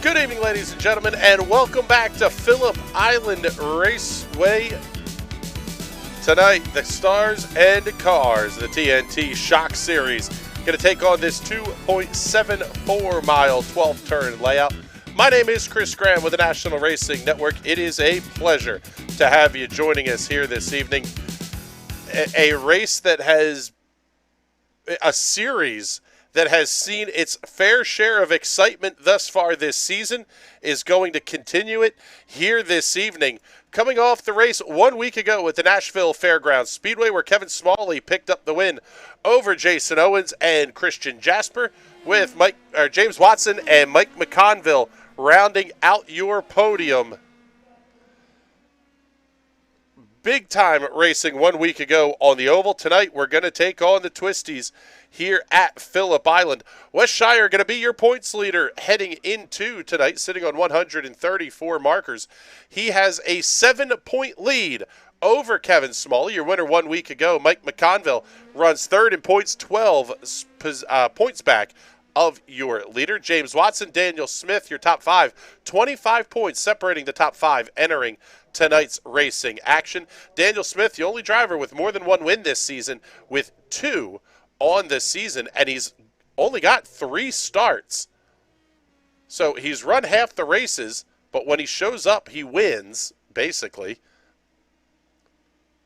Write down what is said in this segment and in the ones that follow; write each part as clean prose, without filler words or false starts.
Good evening, ladies and gentlemen, and welcome back to Phillip Island Raceway. Tonight, the Stars and Cars, the TNT Shock Series, going to take on this 2.74 mile 12 turn layout. My name is Chris Graham with the National Racing Network. It is a pleasure to have you joining us here this evening. A race that has a series that has seen its fair share of excitement thus far this season is going to continue it here this evening. Coming off the race 1 week ago at the Nashville Fairgrounds Speedway, where Kevin Smalley picked up the win over Jason Owens and Christian Jasper, with James Watson and Mike McConville rounding out your podium. Big time racing 1 week ago on the oval. Tonight we're going to take on the Twisties here at Phillip Island. Wes Shire going to be your points leader heading into tonight, sitting on 134 markers. He has a 7-point lead over Kevin Smalley, your winner 1 week ago. Mike McConville runs third in points, 12 points back of your leader. James Watson, Daniel Smith, your top five, 25 points separating the top five entering tonight's racing action. Daniel Smith, the only driver with more than one win this season, with 2 on this season, and he's only got 3 starts. So he's run half the races, but when he shows up, he wins, basically.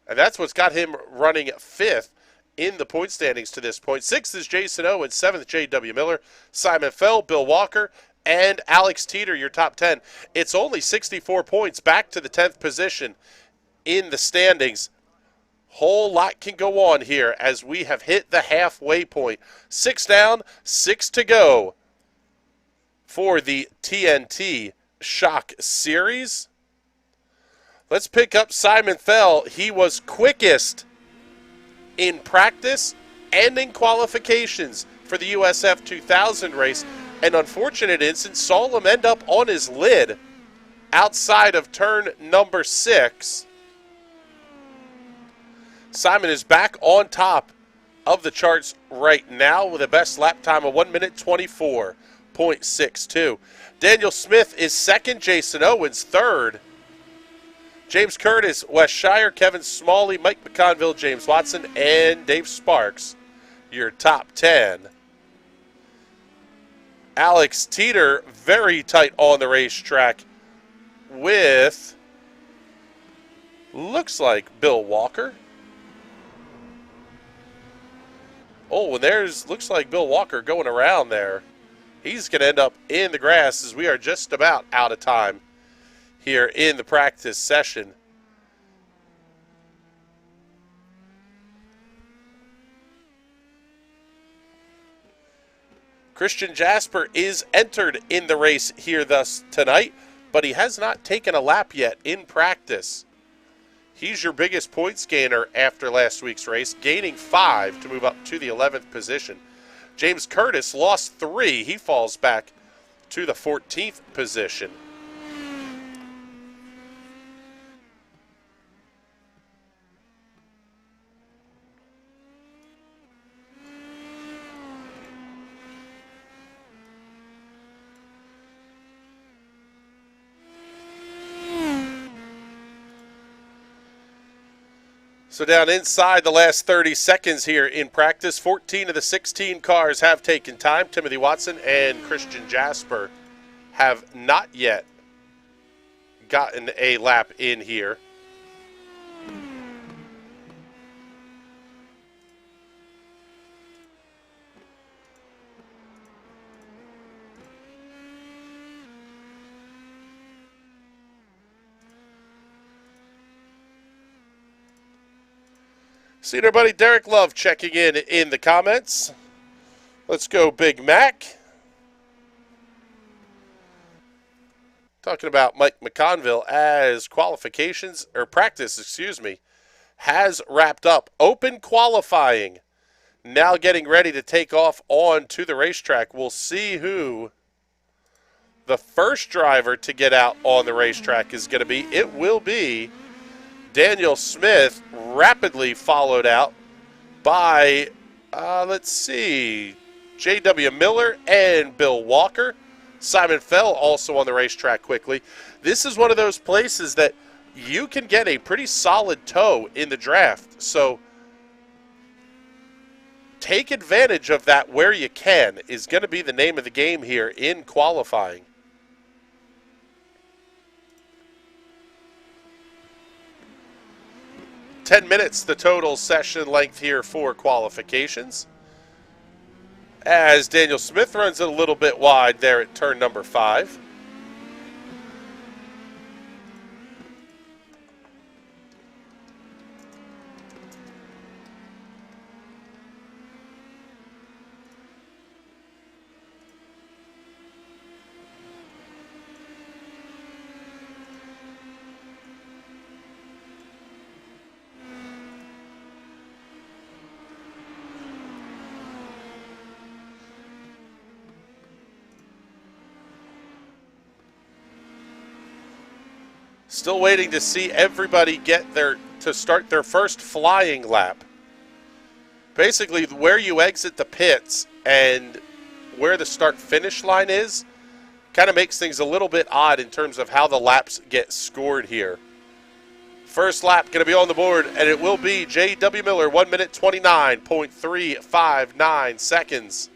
And that's what's got him running 5th in the point standings to this point. 6th is Jason Owens, 7th J.W. Miller, Simon Fell, Bill Walker, and Alex Teeter, your top 10. It's only 64 points back to the 10th position in the standings. Whole lot can go on here as we have hit the halfway point. 6 down, 6 to go for the TNT Shock Series. Let's pick up Simon Fell. He was quickest in practice and in qualifications for the USF 2000 race. An unfortunate instance saw him end up on his lid outside of turn number 6. Simon is back on top of the charts right now with a best lap time of 1 minute 24.62. Daniel Smith is second, Jason Owens third. James Curtis, Wes Shire, Kevin Smalley, Mike McConville, James Watson, and Dave Sparks, your top 10. Alex Teeter, very tight on the racetrack with, looks like Bill Walker. Oh, and looks like Bill Walker going around there. He's going to end up in the grass as we are just about out of time here in the practice session. Christian Jasper is entered in the race here thus tonight, but he has not taken a lap yet in practice. He's your biggest points gainer after last week's race, gaining 5 to move up to the 11th position. James Curtis lost 3. He falls back to the 14th position. So down inside the last 30 seconds here in practice, 14 of the 16 cars have taken time. Timothy Watson and Christian Jasper have not yet gotten a lap in here. Seeing our buddy Derek Love checking in the comments. Let's go Big Mac. Talking about Mike McConville as practice, has wrapped up. Open qualifying. Now getting ready to take off on to the racetrack. We'll see who the first driver to get out on the racetrack is going to be. It will be Daniel Smith, rapidly followed out by, J.W. Miller and Bill Walker. Simon Fell also on the racetrack quickly. This is one of those places that you can get a pretty solid tow in the draft. So take advantage of that where you can is going to be the name of the game here in qualifying. "10 minutes the total session length here for qualifications. As Daniel Smith runs it a little bit wide there at turn number 5. Still waiting to see everybody get to start their first flying lap. Basically, where you exit the pits and where the start-finish line is kind of makes things a little bit odd in terms of how the laps get scored here. First lap going to be on the board, and it will be J.W. Miller, 1 minute 29.359 seconds.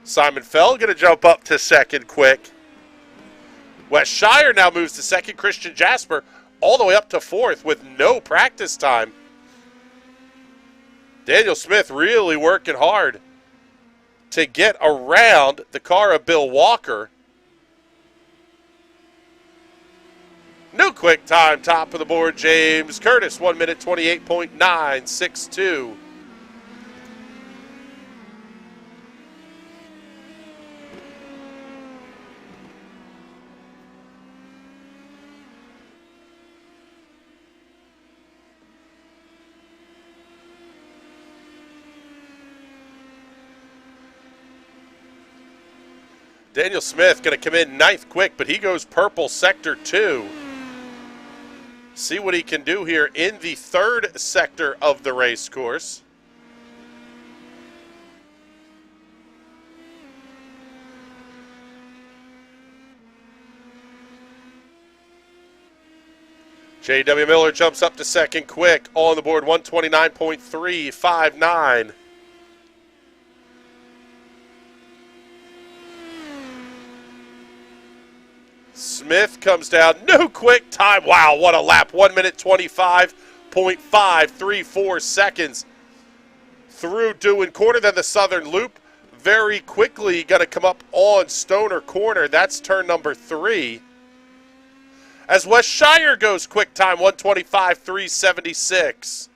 Simon Fell going to jump up to second quick. Wes Shire now moves to second. Christian Jasper all the way up to fourth with no practice time. Daniel Smith really working hard to get around the car of Bill Walker. New quick time, top of the board, James Curtis, 1 minute 28.962. Daniel Smith going to come in ninth quick, but he goes purple sector 2. See what he can do here in the third sector of the race course. J.W. Miller jumps up to second quick on the board, 129.359. Smith comes down, no quick time. Wow, what a lap. 1 minute 25.534 seconds through Dewin Corner. Then the Southern Loop very quickly going to come up on Stoner Corner. That's turn number 3. As Wes Shire goes quick time, 125.376.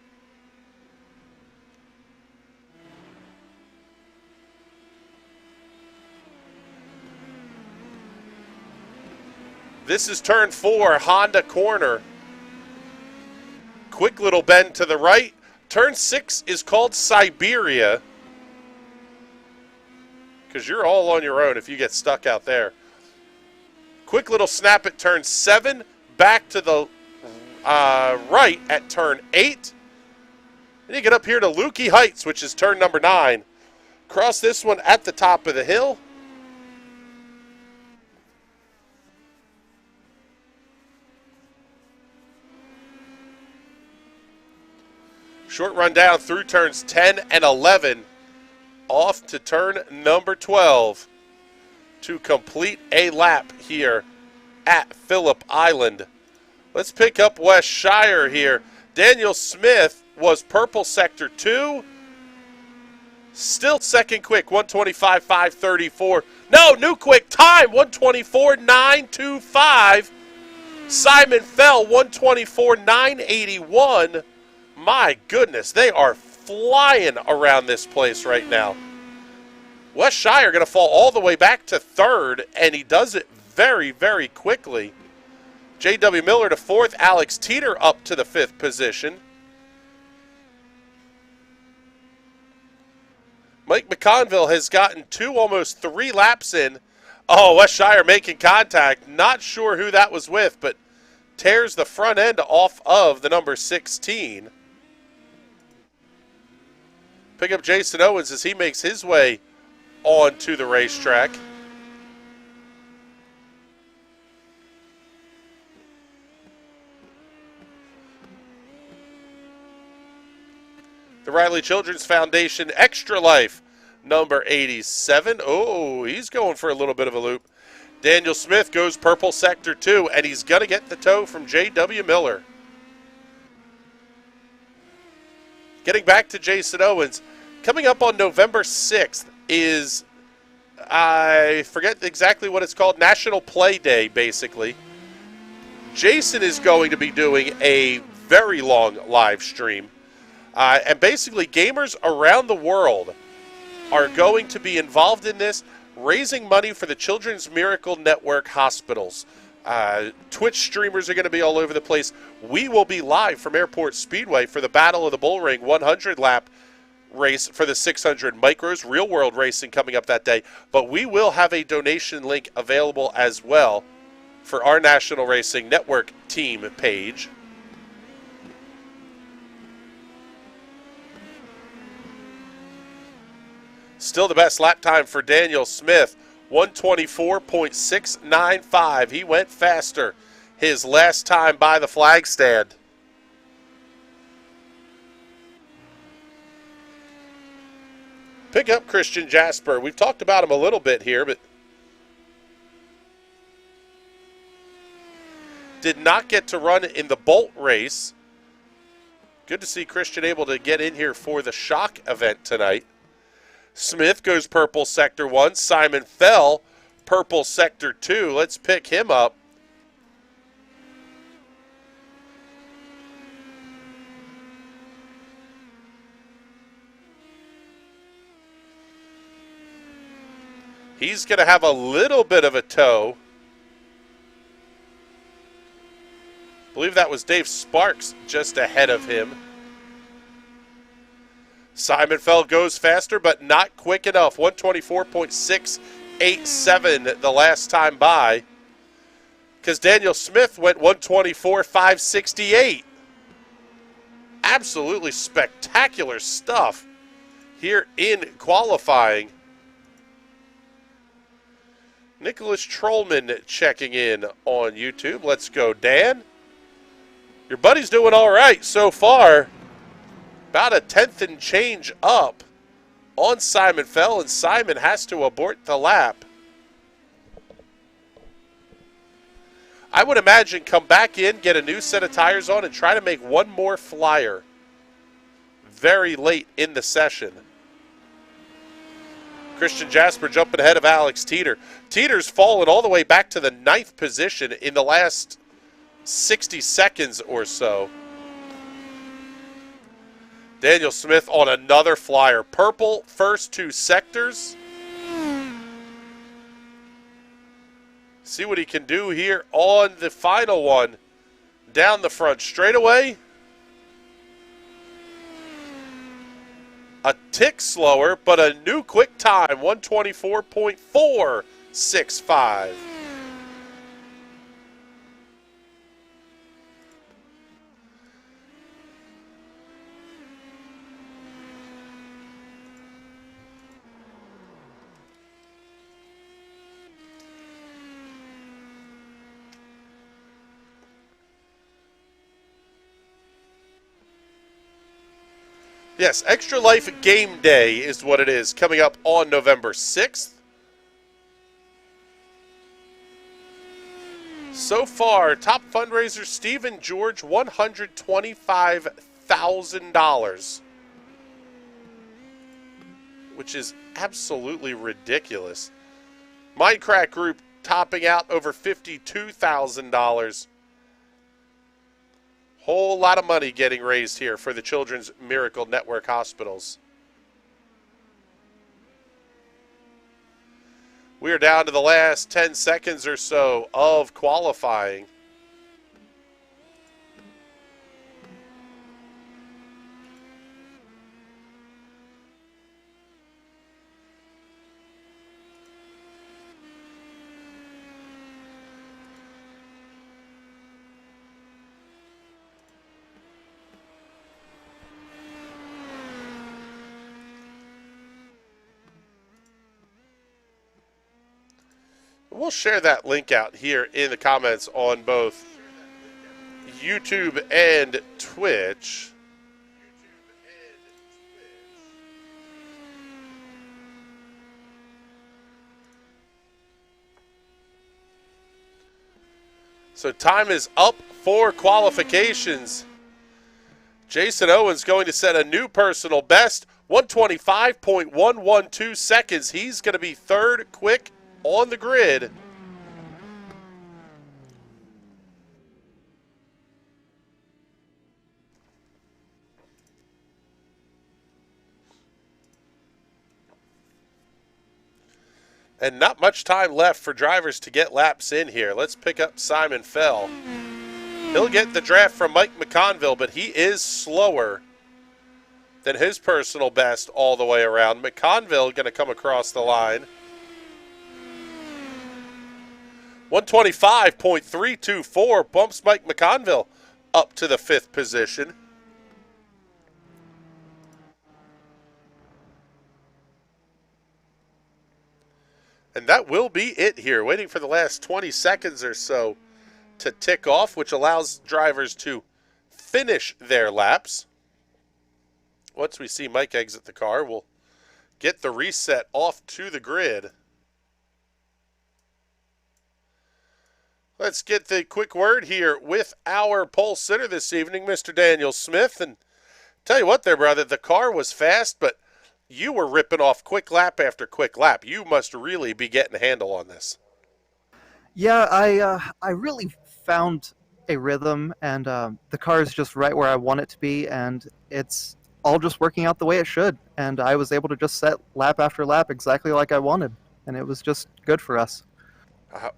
This is turn 4, Honda Corner. Quick little bend to the right. Turn 6 is called Siberia, because you're all on your own if you get stuck out there. Quick little snap at turn 7, back to the right at turn 8. And you get up here to Lukey Heights, which is turn number 9. Cross this one at the top of the hill. Short run down through turns 10 and 11, off to turn number 12 to complete a lap here at Phillip Island. Let's pick up Wes Shire here. Daniel Smith was purple sector 2. Still second quick, 125.534. No, new quick time, 124.925. Simon Fell, 124.981. My goodness, they are flying around this place right now. Wes Shire going to fall all the way back to third, and he does it very, very quickly. J.W. Miller to fourth, Alex Teeter up to the 5th position. Mike McConville has gotten 2, almost 3 laps in. Oh, Wes Shire making contact. Not sure who that was with, but tears the front end off of the number 16. Pick up Jason Owens as he makes his way onto the racetrack. The Riley Children's Foundation Extra Life, number 87. Oh, he's going for a little bit of a loop. Daniel Smith goes purple sector 2, and he's going to get the tow from J.W. Miller. Getting back to Jason Owens, coming up on November 6th is, I forget exactly what it's called, National Play Day, basically. Jason is going to be doing a very long live stream. And basically, gamers around the world are going to be involved in this, raising money for the Children's Miracle Network hospitals. Twitch streamers are going to be all over the place. We will be live from Airport Speedway for the Battle of the Bullring 100-lap race for the 600 micros. Real world racing coming up that day. But we will have a donation link available as well for our National Racing Network team page. Still the best lap time for Daniel Smith, 124.695. He went faster his last time by the flag stand. Pick up Christian Jasper. We've talked about him a little bit here, but did not get to run in the Bolt race. Good to see Christian able to get in here for the Shock event tonight. Smith goes purple sector 1. Simon Fell, purple sector 2. Let's pick him up. He's going to have a little bit of a tow. I believe that was Dave Sparks just ahead of him. Simon Fell goes faster, but not quick enough. 124.687 the last time by. Because Daniel Smith went 124.568. Absolutely spectacular stuff here in qualifying. Nicholas Trollman checking in on YouTube. Let's go, Dan. Your buddy's doing all right so far. About a tenth and change up on Simon Fell, and Simon has to abort the lap. I would imagine come back in, get a new set of tires on, and try to make one more flyer very late in the session. Christian Jasper jumping ahead of Alex Teeter. Teeter's fallen all the way back to the 9th position in the last 60 seconds or so. Daniel Smith on another flyer. Purple first 2 sectors. See what he can do here on the final one. Down the front straightaway. A tick slower, but a new quick time. 124.465. Yes, Extra Life Game Day is what it is, coming up on November 6th. So far, top fundraiser, Stephen George, $125,000. Which is absolutely ridiculous. Minecraft Group topping out over $52,000. Whole lot of money getting raised here for the Children's Miracle Network hospitals. We are down to the last 10 seconds or so of qualifying. We'll share that link out here in the comments on both YouTube and Twitch. So time is up for qualifications. Jason Owens going to set a new personal best, 125.112 seconds. He's going to be third quick on the grid. And not much time left for drivers to get laps in here. Let's pick up Simon Fell. He'll get the draft from Mike McConville, but he is slower than his personal best all the way around. McConville going to come across the line. 125.324 bumps Mike McConville up to the 5th position. And that will be it here, waiting for the last 20 seconds or so to tick off, which allows drivers to finish their laps. Once we see Mike exit the car, we'll get the reset off to the grid. Let's get the quick word here with our pole sitter this evening, Mr. Daniel Smith. And tell you what there, brother, the car was fast, but you were ripping off quick lap after quick lap. You must really be getting a handle on this. Yeah, I really found a rhythm, and the car is just right where I want it to be, and it's all just working out the way it should. And I was able to just set lap after lap exactly like I wanted, and it was just good for us.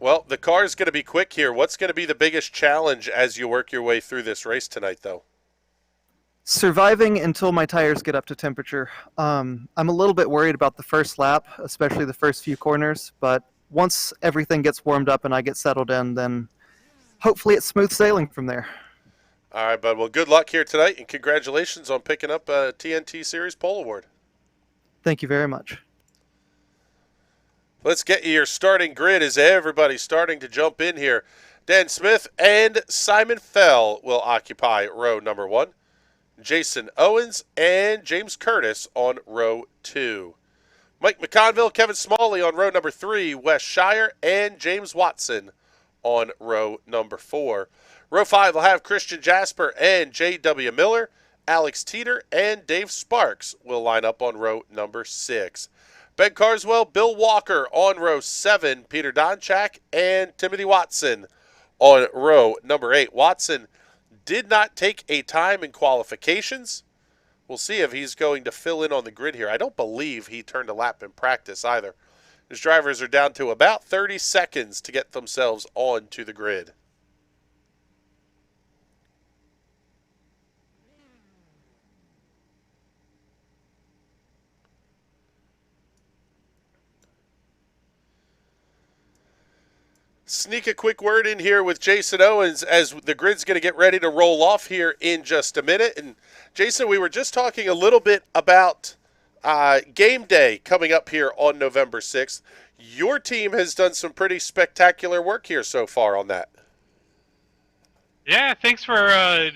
Well, the car is going to be quick here. What's going to be the biggest challenge as you work your way through this race tonight, though? Surviving until my tires get up to temperature. I'm a little bit worried about the first lap, especially the first few corners, but once everything gets warmed up and I get settled in, then hopefully it's smooth sailing from there. All right, bud. Well, good luck here tonight, and congratulations on picking up a TNT Series Pole Award. Thank you very much. Let's get you your starting grid as everybody's starting to jump in here. Dan Smith and Simon Fell will occupy row number 1. Jason Owens and James Curtis on row 2. Mike McConville, Kevin Smalley on row number 3. Wes Shire and James Watson on row number 4. Row 5 will have Christian Jasper and J.W. Miller. Alex Teeter and Dave Sparks will line up on row number 6. Ben Carswell, Bill Walker on row 7. Peter Donchak and Timothy Watson on row number 8. Watson did not take a time in qualifications. We'll see if he's going to fill in on the grid here. I don't believe he turned a lap in practice either. His drivers are down to about 30 seconds to get themselves onto the grid. Sneak a quick word in here with Jason Owens as the grid's going to get ready to roll off here in just a minute. And Jason, we were just talking a little bit about game day coming up here on November 6th. Your team has done some pretty spectacular work here so far on that. Yeah, thanks for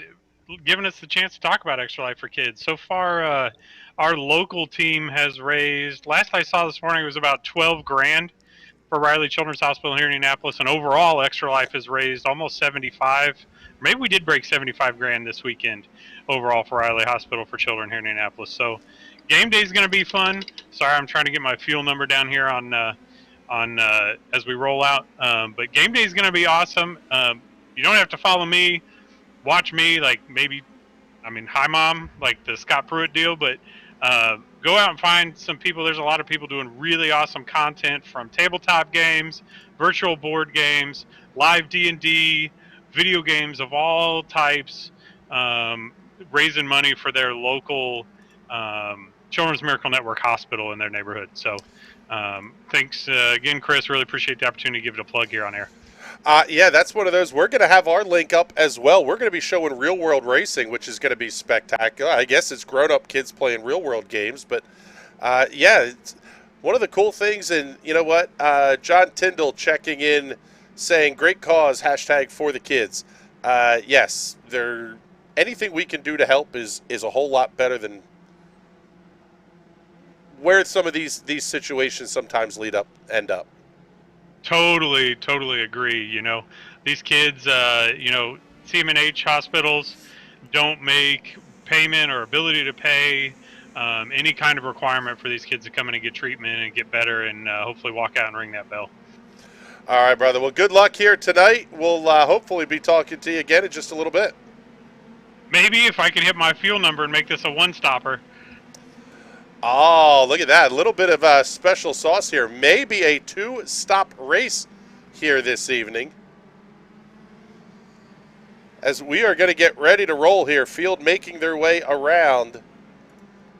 giving us the chance to talk about Extra Life for Kids. So far, our local team has raised, last I saw this morning, it was about $12,000 for Riley Children's Hospital here in Indianapolis, and overall Extra Life has raised almost 75. Maybe we did break 75 grand this weekend overall for Riley Hospital for Children here in Indianapolis. So game day is going to be fun. Sorry, I'm trying to get my fuel number down here on as we roll out. But game day is going to be awesome. You don't have to follow me, watch me, like maybe, I mean, hi mom, like the Scott Pruitt deal, but go out and find some people. There's a lot of people doing really awesome content, from tabletop games, virtual board games, live D&D, video games of all types, raising money for their local Children's Miracle Network hospital in their neighborhood. So thanks again, Chris. Really appreciate the opportunity to give it a plug here on air. Yeah, that's one of those. We're going to have our link up as well. We're going to be showing real-world racing, which is going to be spectacular. I guess it's grown-up kids playing real-world games, but yeah, one of the cool things, and you know what, John Tyndall checking in saying, great cause, hashtag for the kids. Yes, anything we can do to help is a whole lot better than where some of these situations sometimes end up. Totally agree. You know, these kids, CMNH hospitals don't make payment or ability to pay any kind of requirement for these kids to come in and get treatment and get better and hopefully walk out and ring that bell. All right, brother. Well, good luck here tonight. We'll hopefully be talking to you again in just a little bit. Maybe if I can hit my fuel number and make this a one-stopper. Oh, look at that. A little bit of special sauce here. Maybe a two-stop race here this evening. As we are going to get ready to roll here. Field making their way around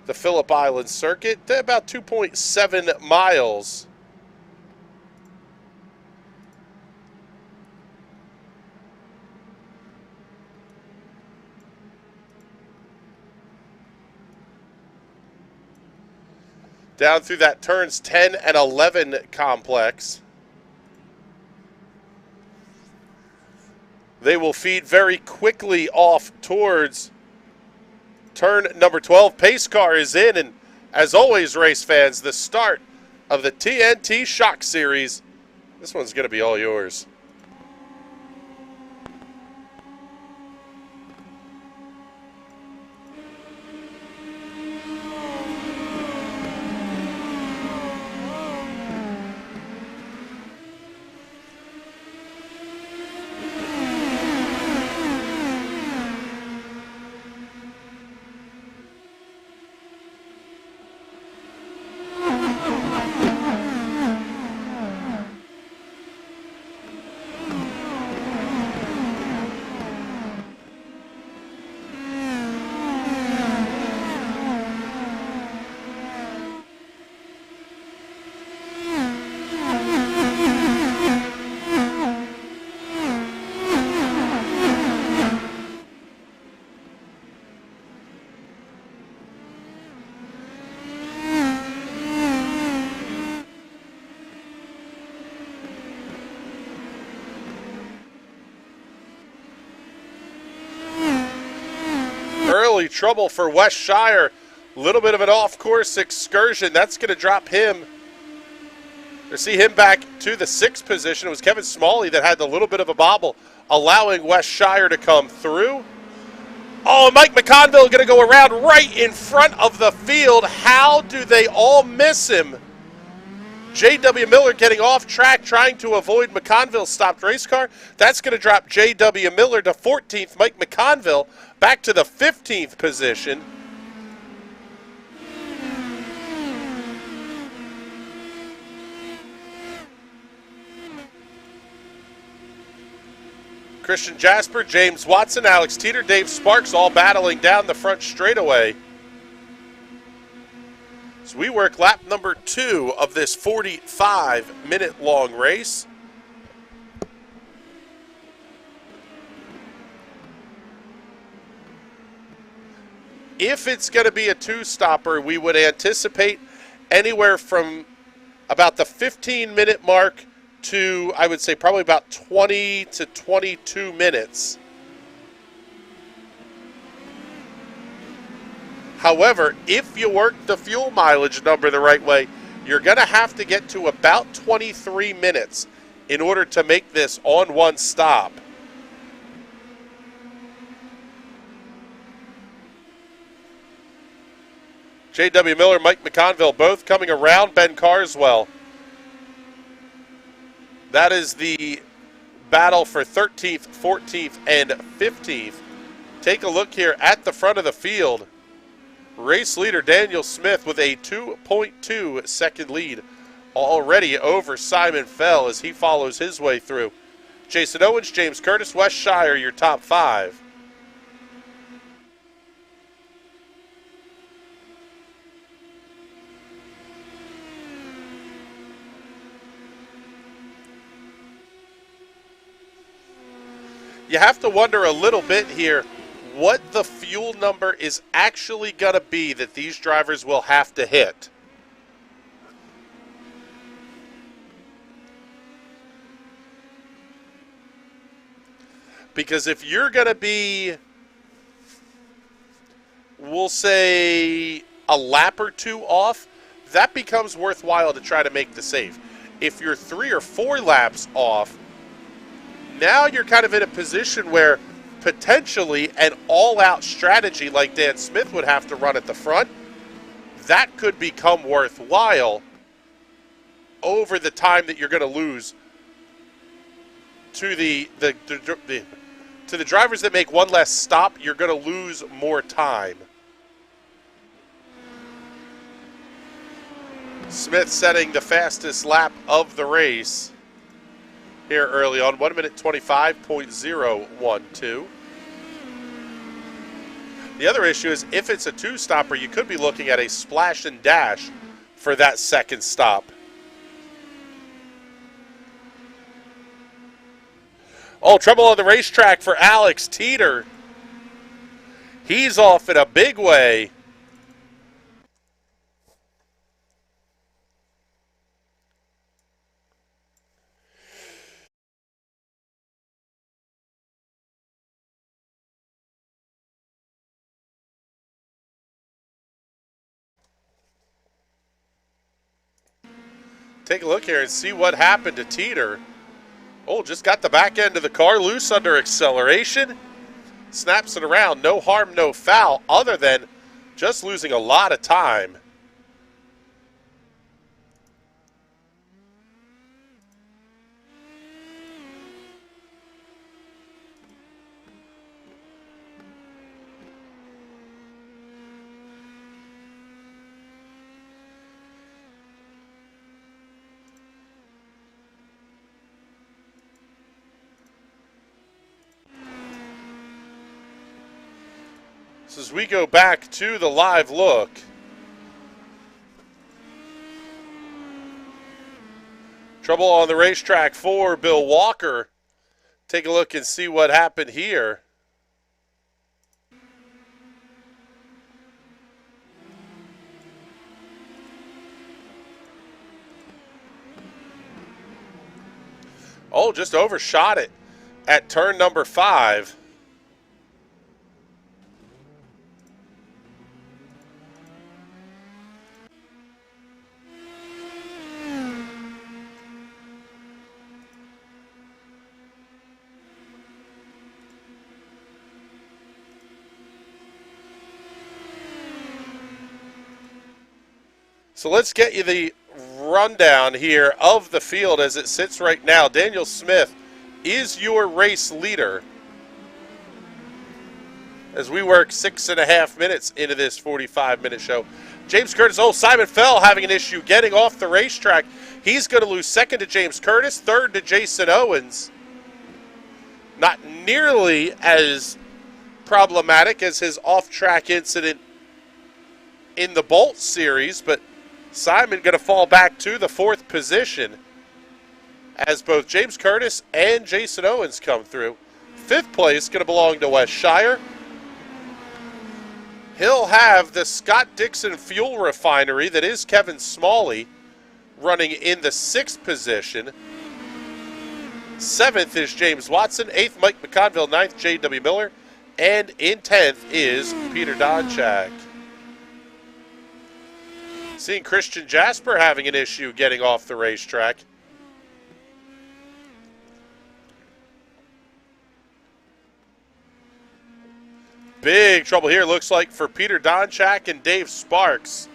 the Phillip Island circuit. They're about 2.7 miles. Down through that turns 10 and 11 complex. They will feed very quickly off towards turn number 12. Pace car is in, and as always, race fans, the start of the TNT Shock Series. This one's going to be all yours. Early trouble for West Shire. A little bit of an off-course excursion. That's going to drop him. To see him back to the 6th position. It was Kevin Smalley that had a little bit of a bobble, allowing West Shire to come through. Oh, Mike McConville going to go around right in front of the field. How do they all miss him? J.W. Miller getting off track, trying to avoid McConville's stopped race car. That's going to drop J.W. Miller to 14th. Mike McConville back to the 15th position. Christian Jasper, James Watson, Alex Teeter, Dave Sparks all battling down the front straightaway. So we work lap number 2 of this 45-minute long race. If it's going to be a two-stopper, we would anticipate anywhere from about the 15-minute mark to, I would say, probably about 20 to 22 minutes. However, if you work the fuel mileage number the right way, you're going to have to get to about 23 minutes in order to make this on one stop. J.W. Miller, Mike McConville both coming around Ben Carswell. That is the battle for 13th, 14th, and 15th. Take a look here at the front of the field. Race leader Daniel Smith with a 2.2 second lead already over Simon Fell as he follows his way through. Jason Owens, James Curtis, West Shire, your top 5. You have to wonder a little bit here what the fuel number is actually going to be that these drivers will have to hit. Because if you're going to be, we'll say, a lap or two off, that becomes worthwhile to try to make the save. If you're 3 or 4 laps off, now you're kind of in a position where potentially an all-out strategy like Dan Smith would have to run at the front, that could become worthwhile over the time that you're going to lose to the drivers that make one less stop. You're going to lose more time. Smith setting the fastest lap of the race here early on, 1 minute 25.012. The other issue is if it's a 2-stopper, you could be looking at a splash and dash for that second stop. Oh, trouble on the racetrack for Alex Teeter. He's off in a big way. Take a look here and see what happened to Teeter. Oh, just got the back end of the car loose under acceleration. Snaps it around. No harm, no foul, other than just losing a lot of time. So as we go back to the live look, trouble on the racetrack for Bill Walker. Take a look and see what happened here. Oh, just overshot it at turn number 5. So let's get you the rundown here of the field as it sits right now. Daniel Smith is your race leader as we work 6.5 minutes into this 45-minute show. James Curtis, Simon Fell having an issue getting off the racetrack. He's going to lose second to James Curtis, third to Jason Owens. Not nearly as problematic as his off-track incident in the Bolt series, but Simon going to fall back to the 4th position as both James Curtis and Jason Owens come through. 5th place going to belong to Wes Shire. He'll have the Scott Dixon Fuel Refinery that is Kevin Smalley running in the 6th position. 7th is James Watson. 8th, Mike McConville. 9th, J.W. Miller. And in 10th is Peter Donchak. Seeing Christian Jasper having an issue getting off the racetrack. Big trouble here, looks like, for Peter Donchak and Dave Sparks.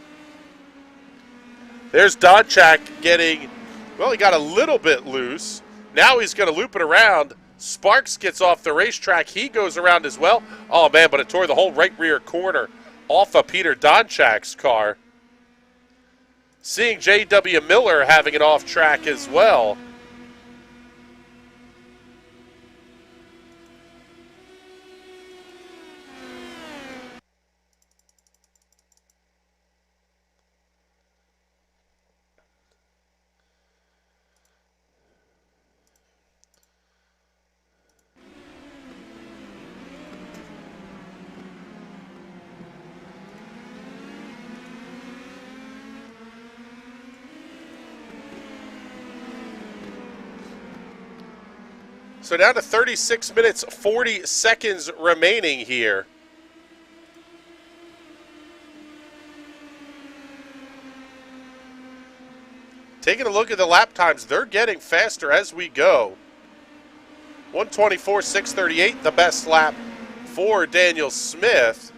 There's Donchak getting, well, he got a little bit loose. Now he's going to loop it around. Sparks gets off the racetrack. He goes around as well. Oh, man, but it tore the whole right rear corner off of Peter Donchak's car. Seeing J.W. Miller having it off track as well. So down to 36 minutes, 40 seconds remaining here. Taking a look at the lap times, they're getting faster as we go. 1:24.638, the best lap for Daniel Smith.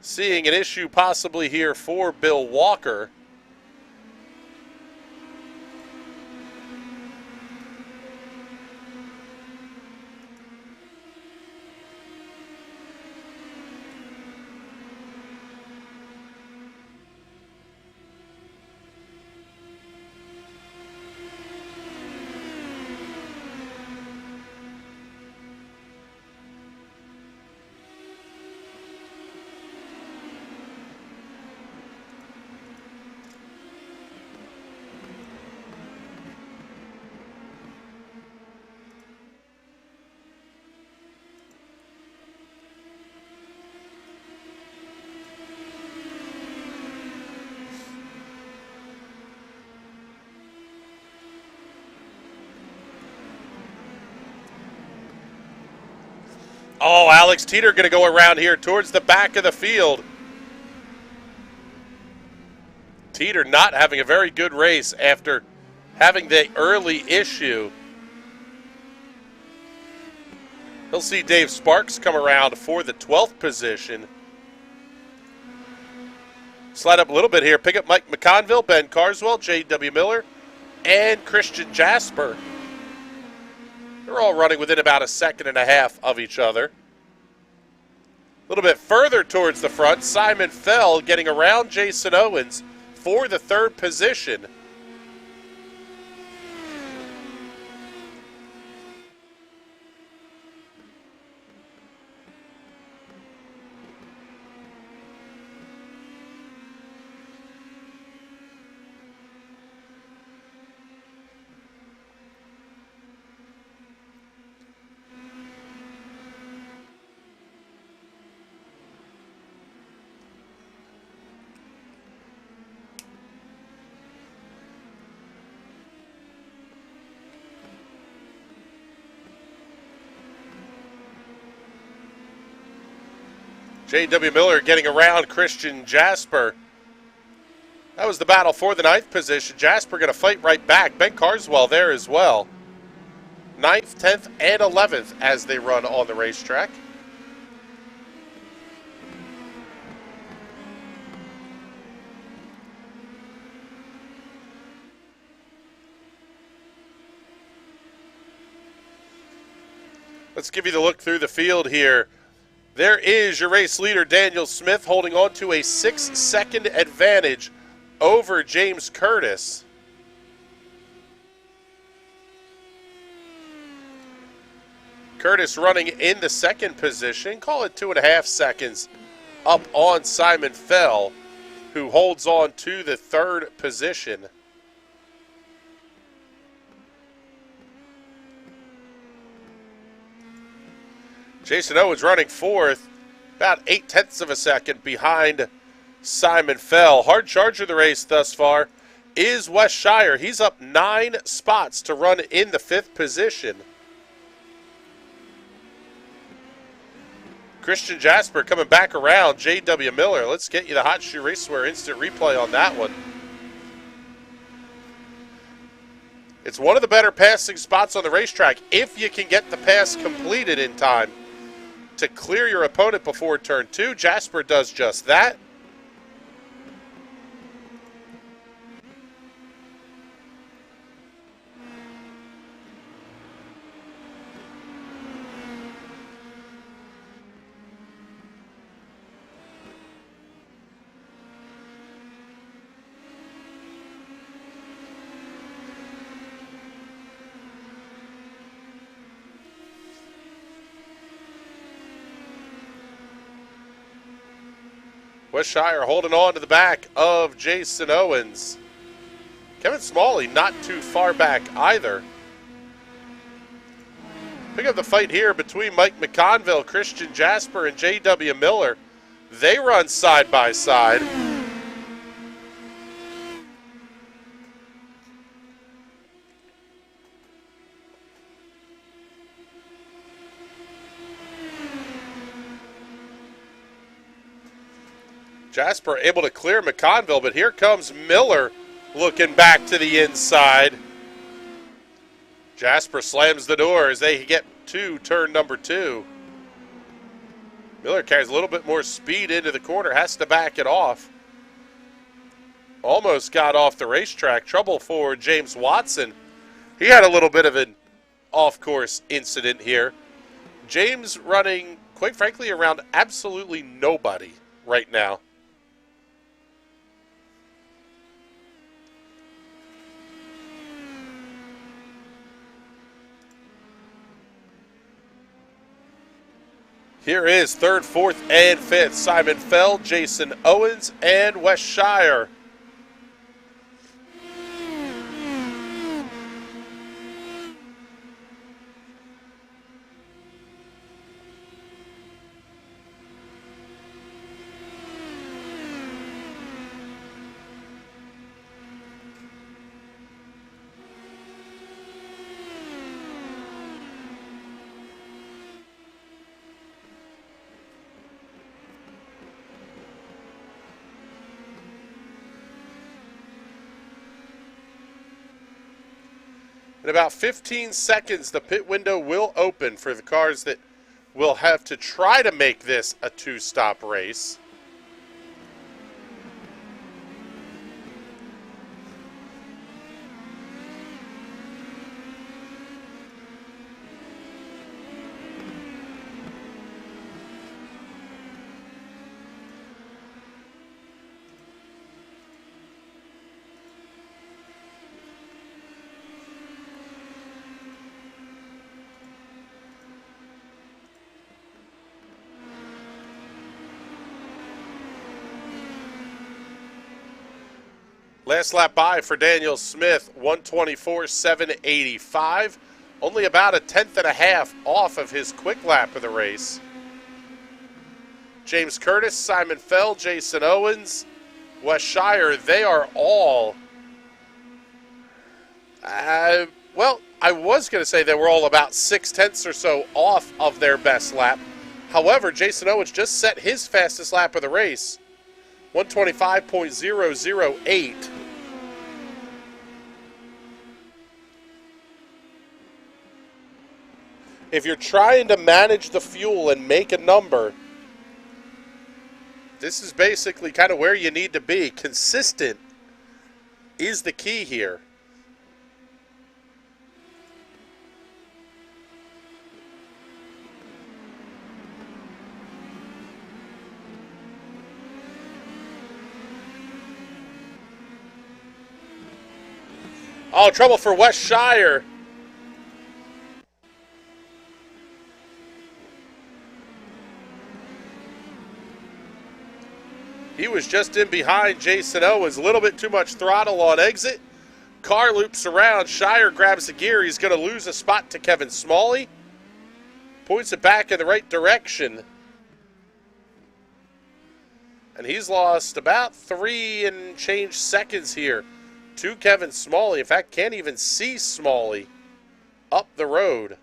Seeing an issue possibly here for Bill Walker. Oh, Alex Teeter going to go around here towards the back of the field. Teeter not having a very good race after having the early issue. He'll see Dave Sparks come around for the 12th position. Slide up a little bit here. Pick up Mike McConville, Ben Carswell, J.W. Miller, and Christian Jasper. They're all running within about a second and a half of each other. A little bit further towards the front, Simon Fell getting around Jason Owens for the 3rd position. J.W. Miller getting around Christian Jasper. That was the battle for the 9th position. Jasper going to fight right back. Ben Carswell there as well. 9th, 10th, and 11th as they run on the racetrack. Let's give you the look through the field here. There is your race leader, Daniel Smith, holding on to a 6-second advantage over James Curtis. Curtis running in the 2nd position. Call it 2.5 seconds up on Simon Fell, who holds on to the 3rd position. Jason Owens running 4th, about 0.8 of a second behind Simon Fell. Hard charger of the race thus far is Wes Shire. He's up 9 spots to run in the 5th position. Christian Jasper coming back around J.W. Miller. Let's get you the Hot Shoe Racewear instant replay on that one. It's one of the better passing spots on the racetrack if you can get the pass completed in time to clear your opponent before turn 2. Jasper does just that. Wes Shire holding on to the back of Jason Owens. Kevin Smalley not too far back either. Pick up the fight here between Mike McConville, Christian Jasper, and J.W. Miller. They run side by side. Jasper able to clear McConville, but here comes Miller looking back to the inside. Jasper slams the door as they get to turn number 2. Miller carries a little bit more speed into the corner, has to back it off. Almost got off the racetrack. Trouble for James Watson. He had a little bit of an off-course incident here. James running, quite frankly, around absolutely nobody right now. Here is 3rd, 4th, and 5th. Simon Feld, Jason Owens, and Wes Shire. In about 15 seconds, the pit window will open for the cars that will have to try to make this a 2-stop race. Last lap by for Daniel Smith, 124.785. Only about a 1/10.5 off of his quick lap of the race. James Curtis, Simon Fell, Jason Owens, Wes Shire, they are all... well, I was going to say they were all about 6/10 or so off of their best lap. However, Jason Owens just set his fastest lap of the race, 125.008. If you're trying to manage the fuel and make a number, this is basically kind of where you need to be. Consistent is the key here. Oh, trouble for Wes Shire. He was just in behind Jason Owens. A little bit too much throttle on exit. Car loops around. Shire grabs the gear. He's going to lose a spot to Kevin Smalley. Points it back in the right direction. And he's lost about 3 and change seconds here to Kevin Smalley. In fact, can't even see Smalley up the road.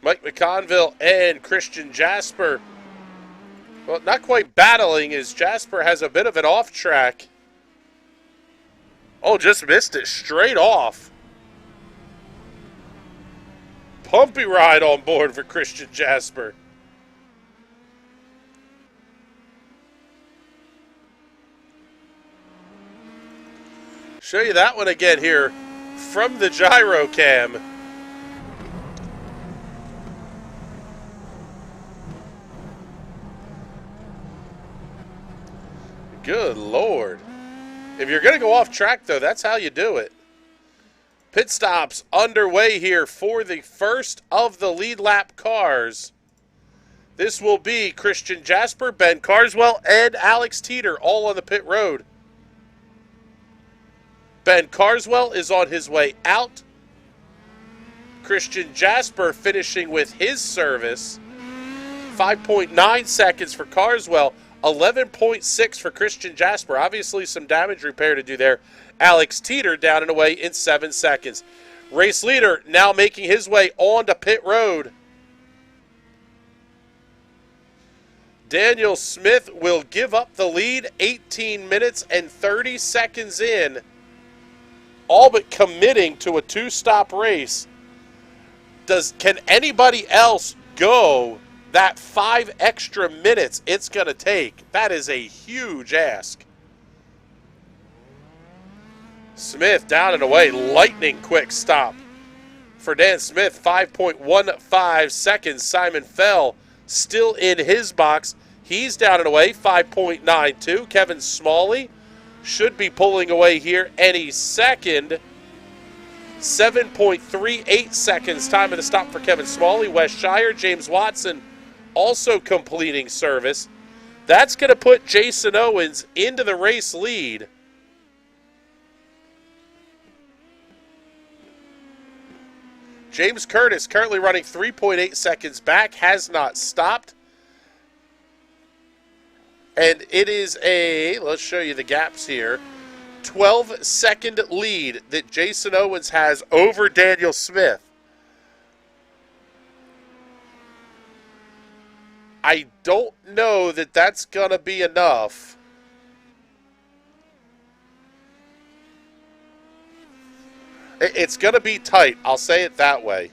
Mike McConville and Christian Jasper. Well, not quite battling, as Jasper has a bit of an off track. Oh, just missed it straight off. Pumpy ride on board for Christian Jasper. Show you that one again here from the gyro cam. Good Lord. If you're going to go off track, though, that's how you do it. Pit stops underway here for the first of the lead lap cars. This will be Christian Jasper, Ben Carswell, and Alex Teeter all on the pit road. Ben Carswell is on his way out. Christian Jasper finishing with his service. 5.9 seconds for Carswell. 11.6 for Christian Jasper. Obviously some damage repair to do there. Alex Teeter down and away in 7 seconds. Race leader now making his way onto pit road. Daniel Smith will give up the lead 18 minutes and 30 seconds in, all but committing to a two-stop race. Can anybody else go that 5 extra minutes it's going to take? That is a huge ask. Smith down and away, lightning quick stop for Dan Smith, 5.15 seconds. Simon Fell still in his box. He's down and away, 5.92. Kevin Smalley should be pulling away here any second. 7.38 seconds, time of the stop for Kevin Smalley. Wes Shire, James Watson also completing service. That's going to put Jason Owens into the race lead. James Curtis currently running 3.8 seconds back, has not stopped. And it is let's show you the gaps here, 12-second lead that Jason Owens has over Daniel Smith. I don't know that that's going to be enough. It's going to be tight, I'll say it that way.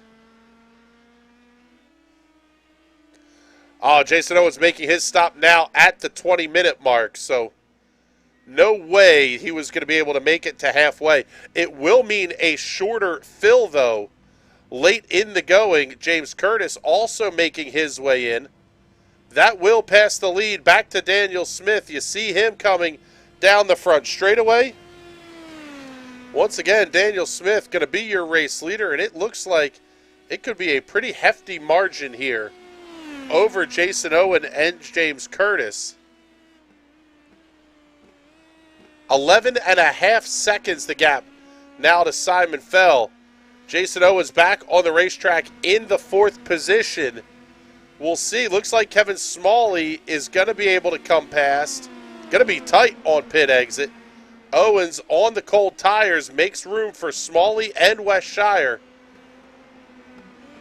Oh, Jason Owens making his stop now at the 20-minute mark, so no way he was going to be able to make it to halfway. It will mean a shorter fill, though. Late in the going, James Curtis also making his way in. That will pass the lead back to Daniel Smith. You see him coming down the front straightaway. Once again, Daniel Smith going to be your race leader, and it looks like it could be a pretty hefty margin here over Jason Owen and James Curtis. 11.5 seconds the gap now to Simon Fell. Jason Owens back on the racetrack in the 4th position. We'll see. Looks like Kevin Smalley is going to be able to come past. Going to be tight on pit exit. Owens on the cold tires makes room for Smalley and Wes Shire.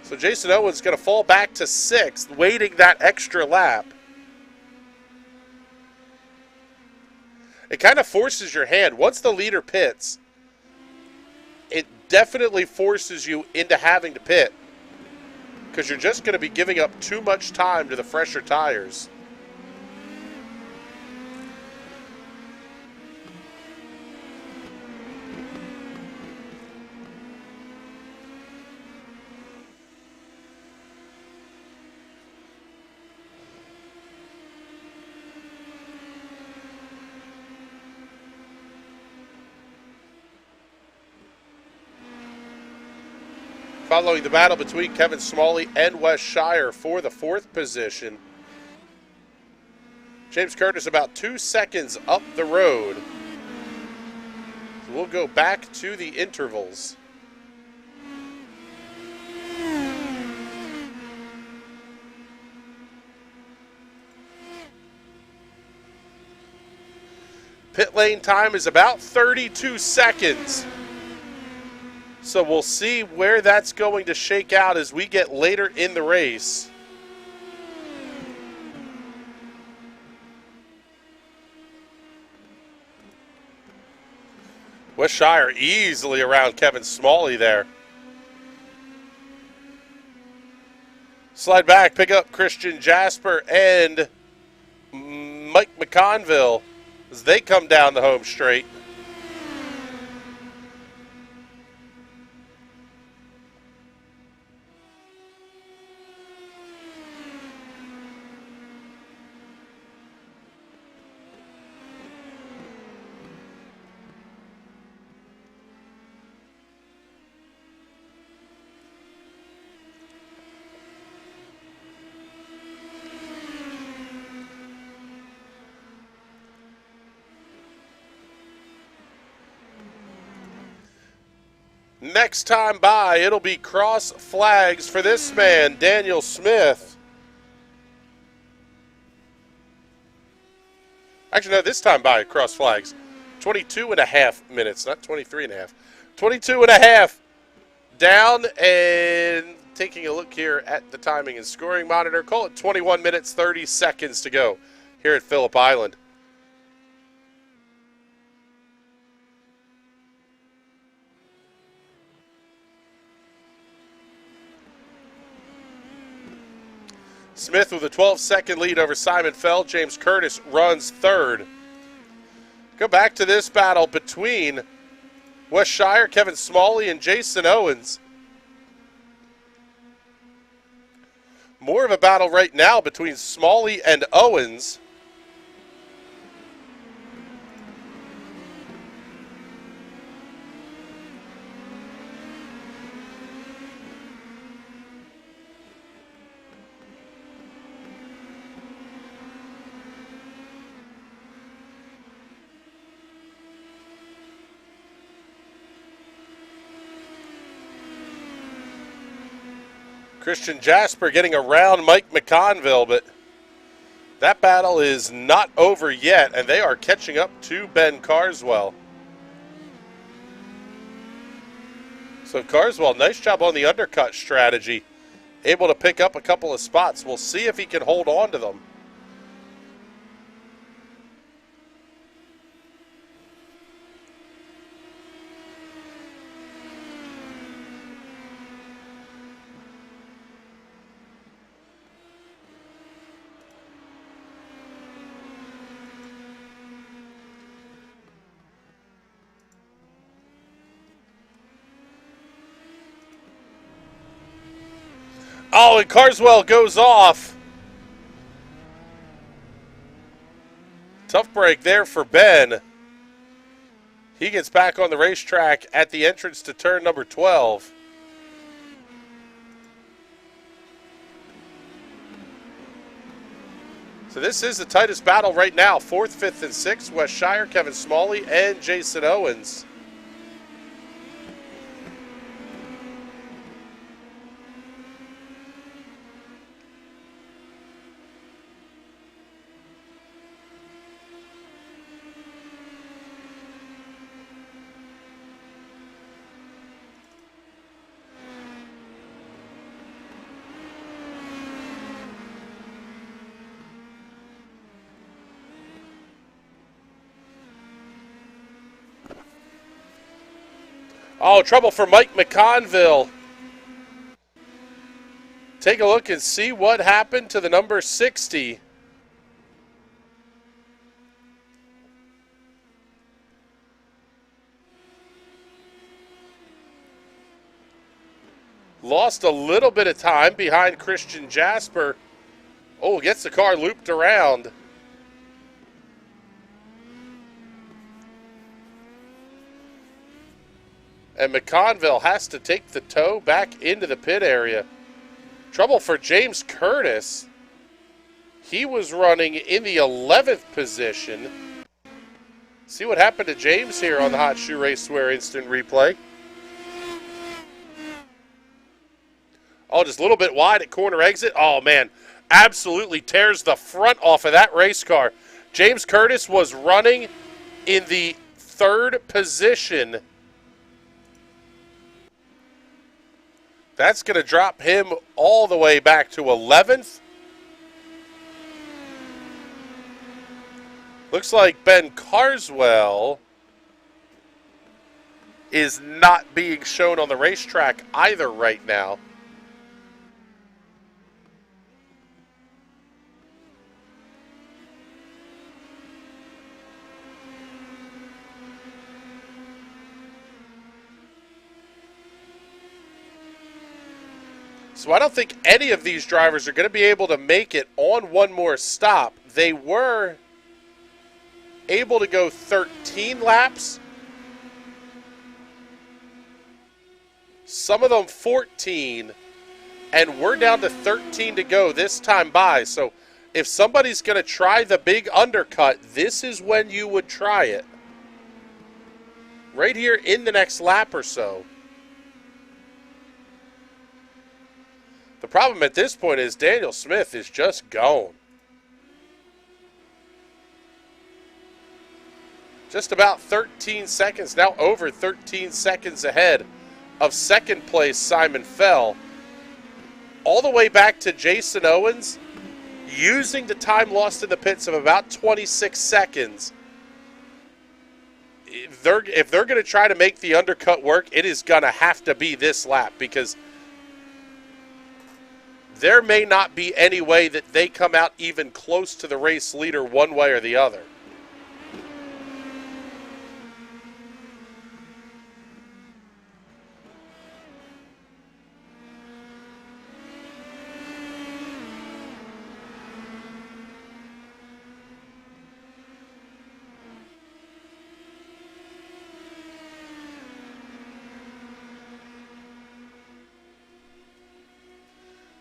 So Jason Owens going to fall back to 6th, waiting that extra lap. It kind of forces your hand. Once the leader pits, it definitely forces you into having to pit, because you're just going to be giving up too much time to the fresher tires. Following the battle between Kevin Smalley and Wes Shire for the 4th position. James Curtis about 2 seconds up the road. So we'll go back to the intervals. Pit lane time is about 32 seconds. So we'll see where that's going to shake out as we get later in the race. Wes Shire easily around Kevin Smalley there. Slide back, pick up Christian Jasper and Mike McConville as they come down the home straight. Next time by, it'll be cross flags for this man, Daniel Smith. Actually, no, this time by, cross flags. 22.5 minutes, not 23.5. 22.5. down, and taking a look here at the timing and scoring monitor, call it 21 minutes, 30 seconds to go here at Phillip Island. Smith with a 12-second lead over Simon Fell. James Curtis runs third. Go back to this battle between Wes Shire, Kevin Smalley, and Jason Owens. More of a battle right now between Smalley and Owens. Christian Jasper getting around Mike McConville, but that battle is not over yet, and they are catching up to Ben Carswell. So Carswell, nice job on the undercut strategy. Able to pick up a couple of spots. We'll see if he can hold on to them. Oh, and Carswell goes off. Tough break there for Ben. He gets back on the racetrack at the entrance to turn number 12. So this is the tightest battle right now. 4th, 5th, and 6th. Wes Shire, Kevin Smalley, and Jason Owens. Oh, trouble for Mike McConville. Take a look and see what happened to the number 60. Lost a little bit of time behind Christian Jasper. Oh, gets the car looped around. And McConville has to take the tow back into the pit area. Trouble for James Curtis. He was running in the 11th position. See what happened to James here on the Hot Shoe Racewear instant replay. Oh, just a little bit wide at corner exit. Oh, man. Absolutely tears the front off of that race car. James Curtis was running in the 3rd position. That's going to drop him all the way back to 11th. Looks like Ben Carswell is not being shown on the racetrack either right now. So I don't think any of these drivers are going to be able to make it on one more stop. They were able to go 13 laps. Some of them 14. And we're down to 13 to go this time by. So if somebody's going to try the big undercut, this is when you would try it. Right here in the next lap or so. The problem at this point is Daniel Smith is just gone. Just about 13 seconds, now over 13 seconds ahead of second place Simon Fell, all the way back to Jason Owens, using the time lost in the pits of about 26 seconds. If they're going to try to make the undercut work, it is going to have to be this lap, because there may not be any way that they come out even close to the race leader one way or the other.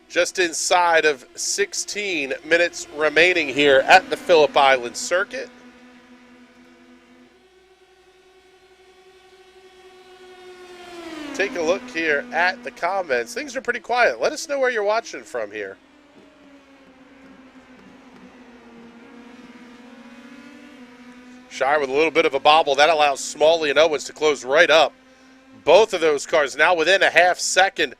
Just inside of 16 minutes remaining here at the Phillip Island circuit. Take a look here at the comments. Things are pretty quiet. Let us know where you're watching from here. Shire with a little bit of a bobble. That allows Smalley and Owens to close right up. Both of those cars now within a half second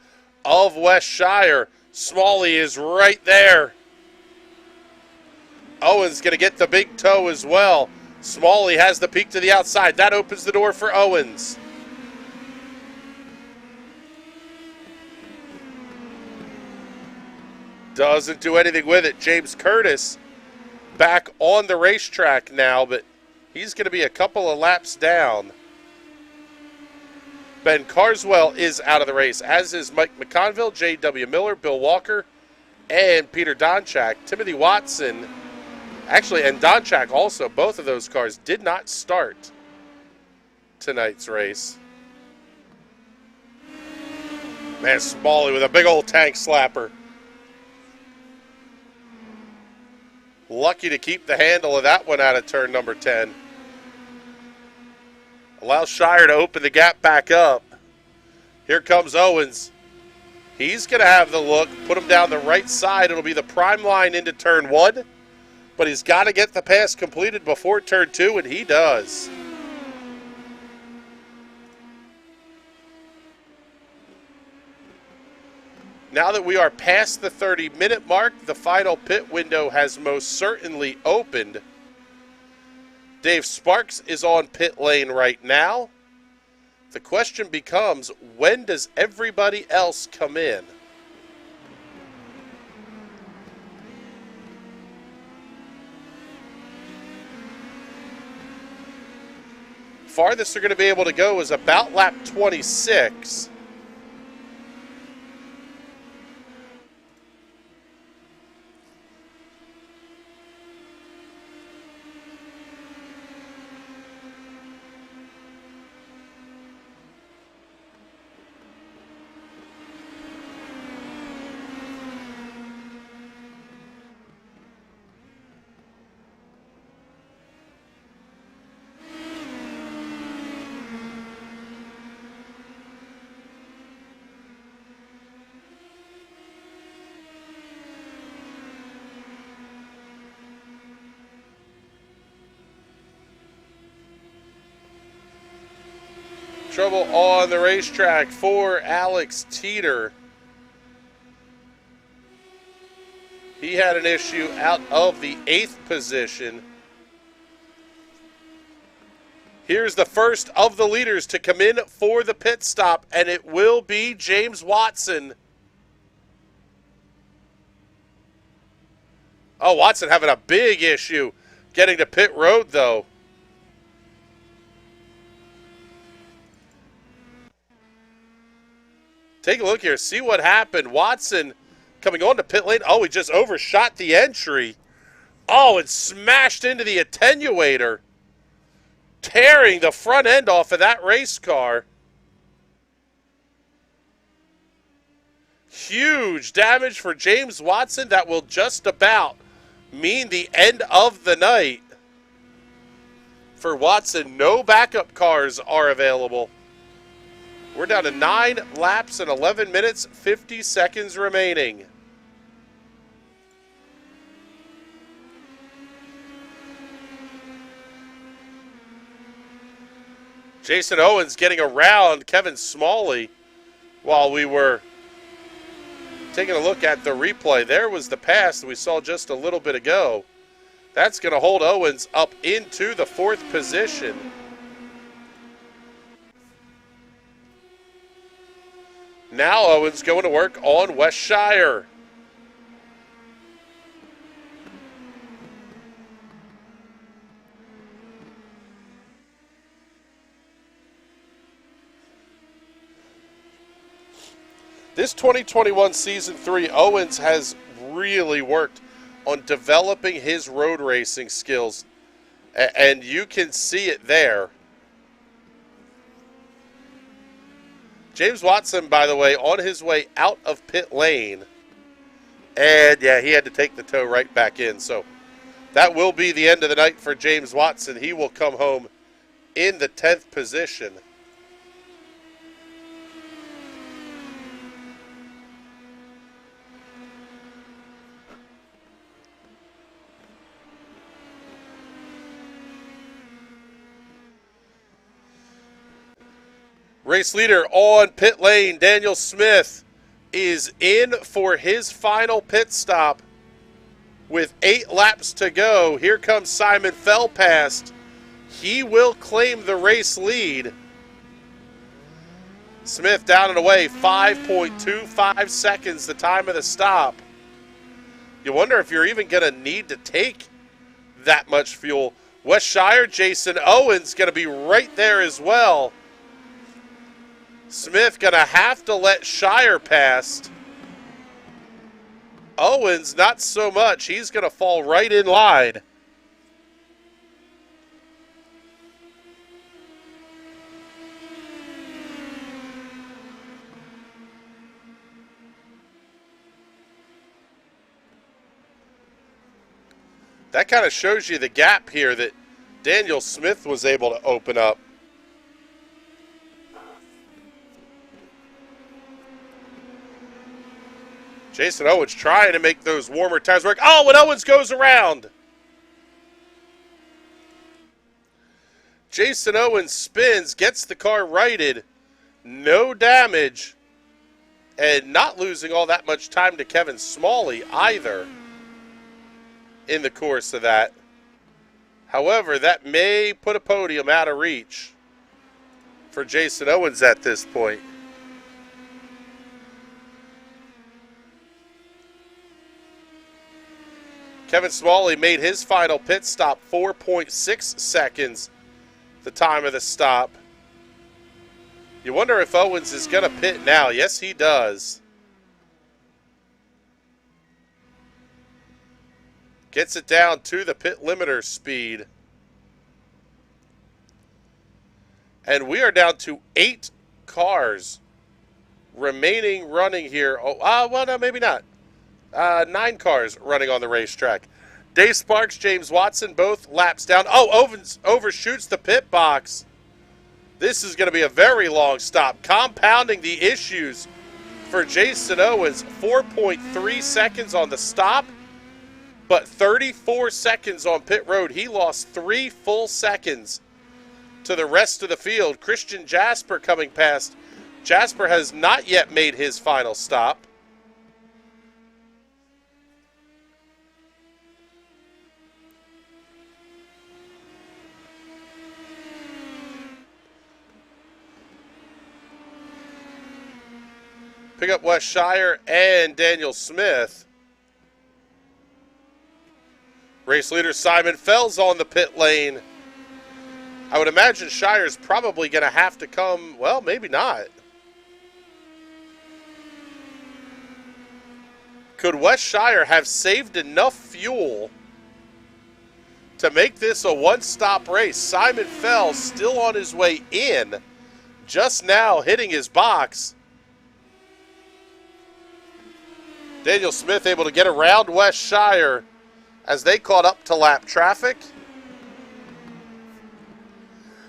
of West Shire. Smalley is right there. Owens going to get the big toe as well. Smalley has the peak to the outside. That opens the door for Owens. Doesn't do anything with it. James Curtis back on the racetrack now, but he's going to be a couple of laps down. Ben Carswell is out of the race, as is Mike McConville, J.W. Miller, Bill Walker, and Peter Donchak. Timothy Watson, actually, and Donchak also, both of those cars did not start tonight's race. Man, Smalley with a big old tank slapper. Lucky to keep the handle of that one out of turn number 10. Allows Shire to open the gap back up. Here comes Owens. He's going to have the look, put him down the right side. It'll be the prime line into turn 1. But he's got to get the pass completed before turn 2, and he does. Now that we are past the 30-minute mark, the final pit window has most certainly opened. Dave Sparks is on pit lane right now. The question becomes, when does everybody else come in? Farthest they're going to be able to go is about lap 26. Trouble on the racetrack for Alex Teeter. He had an issue out of the 8th position. Here's the first of the leaders to come in for the pit stop, and it will be James Watson. Oh, Watson having a big issue getting to pit road, though. Take a look here. See what happened. Watson coming on to pit lane. Oh, he just overshot the entry. Oh, and smashed into the attenuator, tearing the front end off of that race car. Huge damage for James Watson. That will just about mean the end of the night for Watson. No backup cars are available. We're down to 9 laps and 11 minutes, 50 seconds remaining. Jason Owens getting around Kevin Smalley. while we were taking a look at the replay. There was the pass that we saw just a little bit ago. That's going to hold Owens up into the 4th position. Now Owens going to work on West Shire. This 2021 Season 3, Owens has really worked on developing his road racing skills, and you can see it there. James Watson, by the way, on his way out of pit lane, and yeah, he had to take the toe right back in, so that will be the end of the night for James Watson. He will come home in the 10th position. Race leader on pit lane, Daniel Smith, is in for his final pit stop with 8 laps to go. Here comes Simon Fell past. He will claim the race lead. Smith down and away, 5.25 seconds, the time of the stop. You wonder if you're even going to need to take that much fuel. West Shire, Jason Owens going to be right there as well. Smith going to have to let Shire past. Owens, not so much. He's going to fall right in line. That kind of shows you the gap here that Daniel Smith was able to open up. Jason Owens trying to make those warmer tires work. Oh, and Owens goes around. Jason Owens spins, gets the car righted. No damage. And not losing all that much time to Kevin Smalley either in the course of that. However, that may put a podium out of reach for Jason Owens at this point. Kevin Smalley made his final pit stop 4.6 seconds, the time of the stop. You wonder if Owens is going to pit now. Yes, he does. Gets it down to the pit limiter speed. And we are down to 8 cars remaining running here. Oh, well, no, maybe not. 9 cars running on the racetrack. Dave Sparks, James Watson, both laps down. Oh, Owens overshoots the pit box. This is going to be a very long stop, compounding the issues for Jason Owens. 4.3 seconds on the stop, but 34 seconds on pit road. He lost 3 full seconds to the rest of the field. Christian Jasper coming past. Jasper has not yet made his final stop. Pick up West Shire and Daniel Smith. Race leader Simon Fell's on the pit lane. I would imagine Shire's probably going to have to come, well, maybe not. Could West Shire have saved enough fuel to make this a one-stop race? Simon Fell still on his way in, just now hitting his box. Daniel Smith able to get around West Shire as they caught up to lap traffic.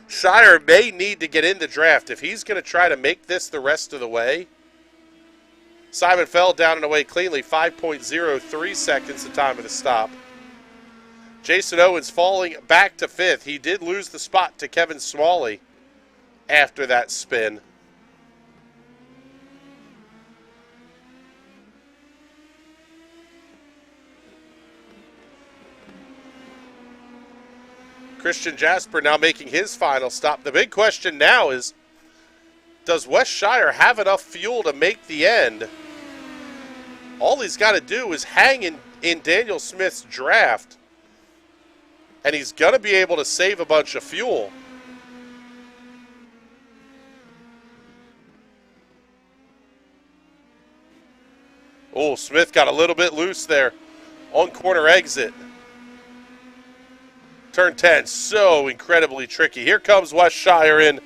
Shire may need to get in the draft if he's going to try to make this the rest of the way. Simon Fell down and away cleanly, 5.03 seconds the time of the stop. Jason Owens falling back to 5th. He did lose the spot to Kevin Smalley after that spin. Christian Jasper now making his final stop. The big question now is, does West Shire have enough fuel to make the end? All he's got to do is hang in Daniel Smith's draft, and he's going to be able to save a bunch of fuel. Oh, Smith got a little bit loose there on corner exit. Turn 10, so incredibly tricky. Here comes West Shire in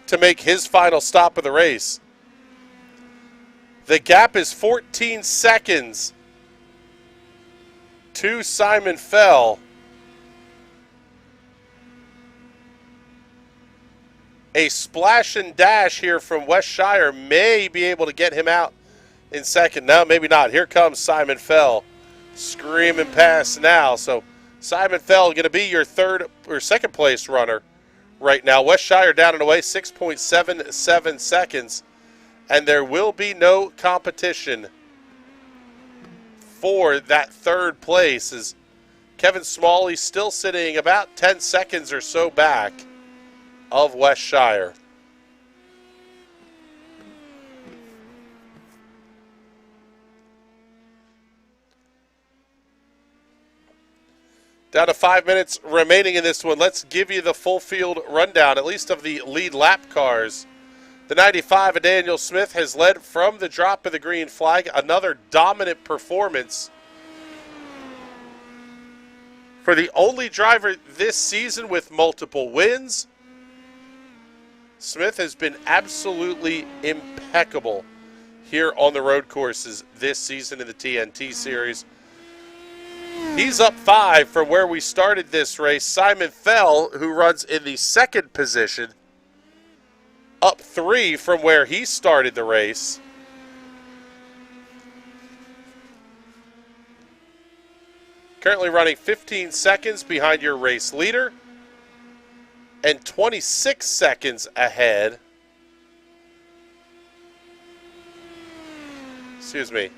to make his final stop of the race. The gap is 14 seconds to Simon Fell. A splash and dash here from West Shire may be able to get him out in second. No, maybe not. Here comes Simon Fell screaming past now. So Simon Fell going to be your third or second place runner right now. West Shire down and away 6.77 seconds. And there will be no competition for that third place, as Kevin Smalley still sitting about 10 seconds or so back of West Shire. Down to 5 minutes remaining in this one. Let's give you the full field rundown, at least of the lead lap cars. The 95 of Daniel Smith has led from the drop of the green flag. Another dominant performance for the only driver this season with multiple wins. Smith has been absolutely impeccable here on the road courses this season in the TNT series. He's up 5 from where we started this race. Simon Fell, who runs in the second position, up 3 from where he started the race. Currently running 15 seconds behind your race leader and 26 seconds ahead. Excuse me,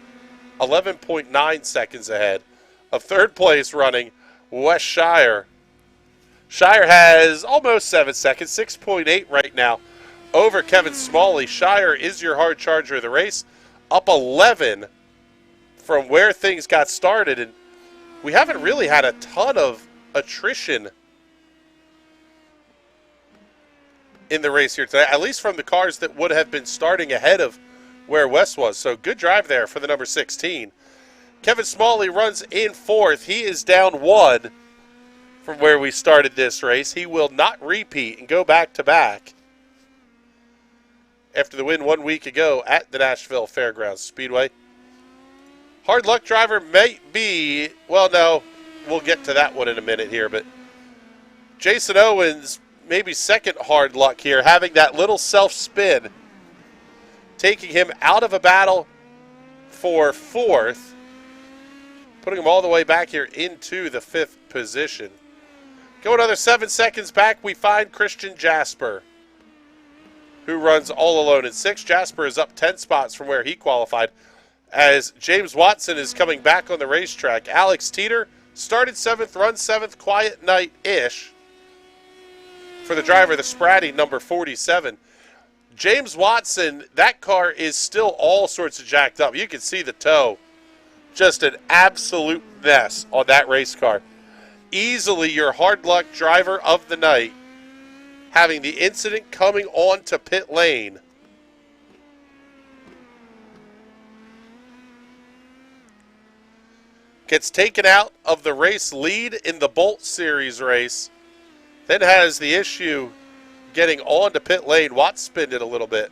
11.9 seconds ahead of third place running West Shire. Shire has almost 7 seconds, 6.8 right now over Kevin Smalley. Shire is your hard charger of the race, up 11 from where things got started. And we haven't really had a ton of attrition in the race here today, at least from the cars that would have been starting ahead of where West was. So good drive there for the number 16. Kevin Smalley runs in 4th. He is down 1 from where we started this race. He will not repeat and go back-to-back after the win 1 week ago at the Nashville Fairgrounds Speedway. Hard luck driver may be, well, no, we'll get to that one in a minute here, but Jason Owens, maybe second hard luck here, having that little self-spin, taking him out of a battle for 4th, putting him all the way back here into the 5th position. Go another 7 seconds back, we find Christian Jasper, who runs all alone in 6th. Jasper is up 10 spots from where he qualified, as James Watson is coming back on the racetrack. Alex Teeter started 7th, runs 7th, quiet night-ish for the driver, the Spratty, number 47. James Watson, that car is still all sorts of jacked up. You can see the toe. Just an absolute mess on that race car. Easily your hard luck driver of the night, having the incident coming on to pit lane. Gets taken out of the race lead in the Bolt Series race. Then has the issue getting on to pit lane. Watts spinned it a little bit.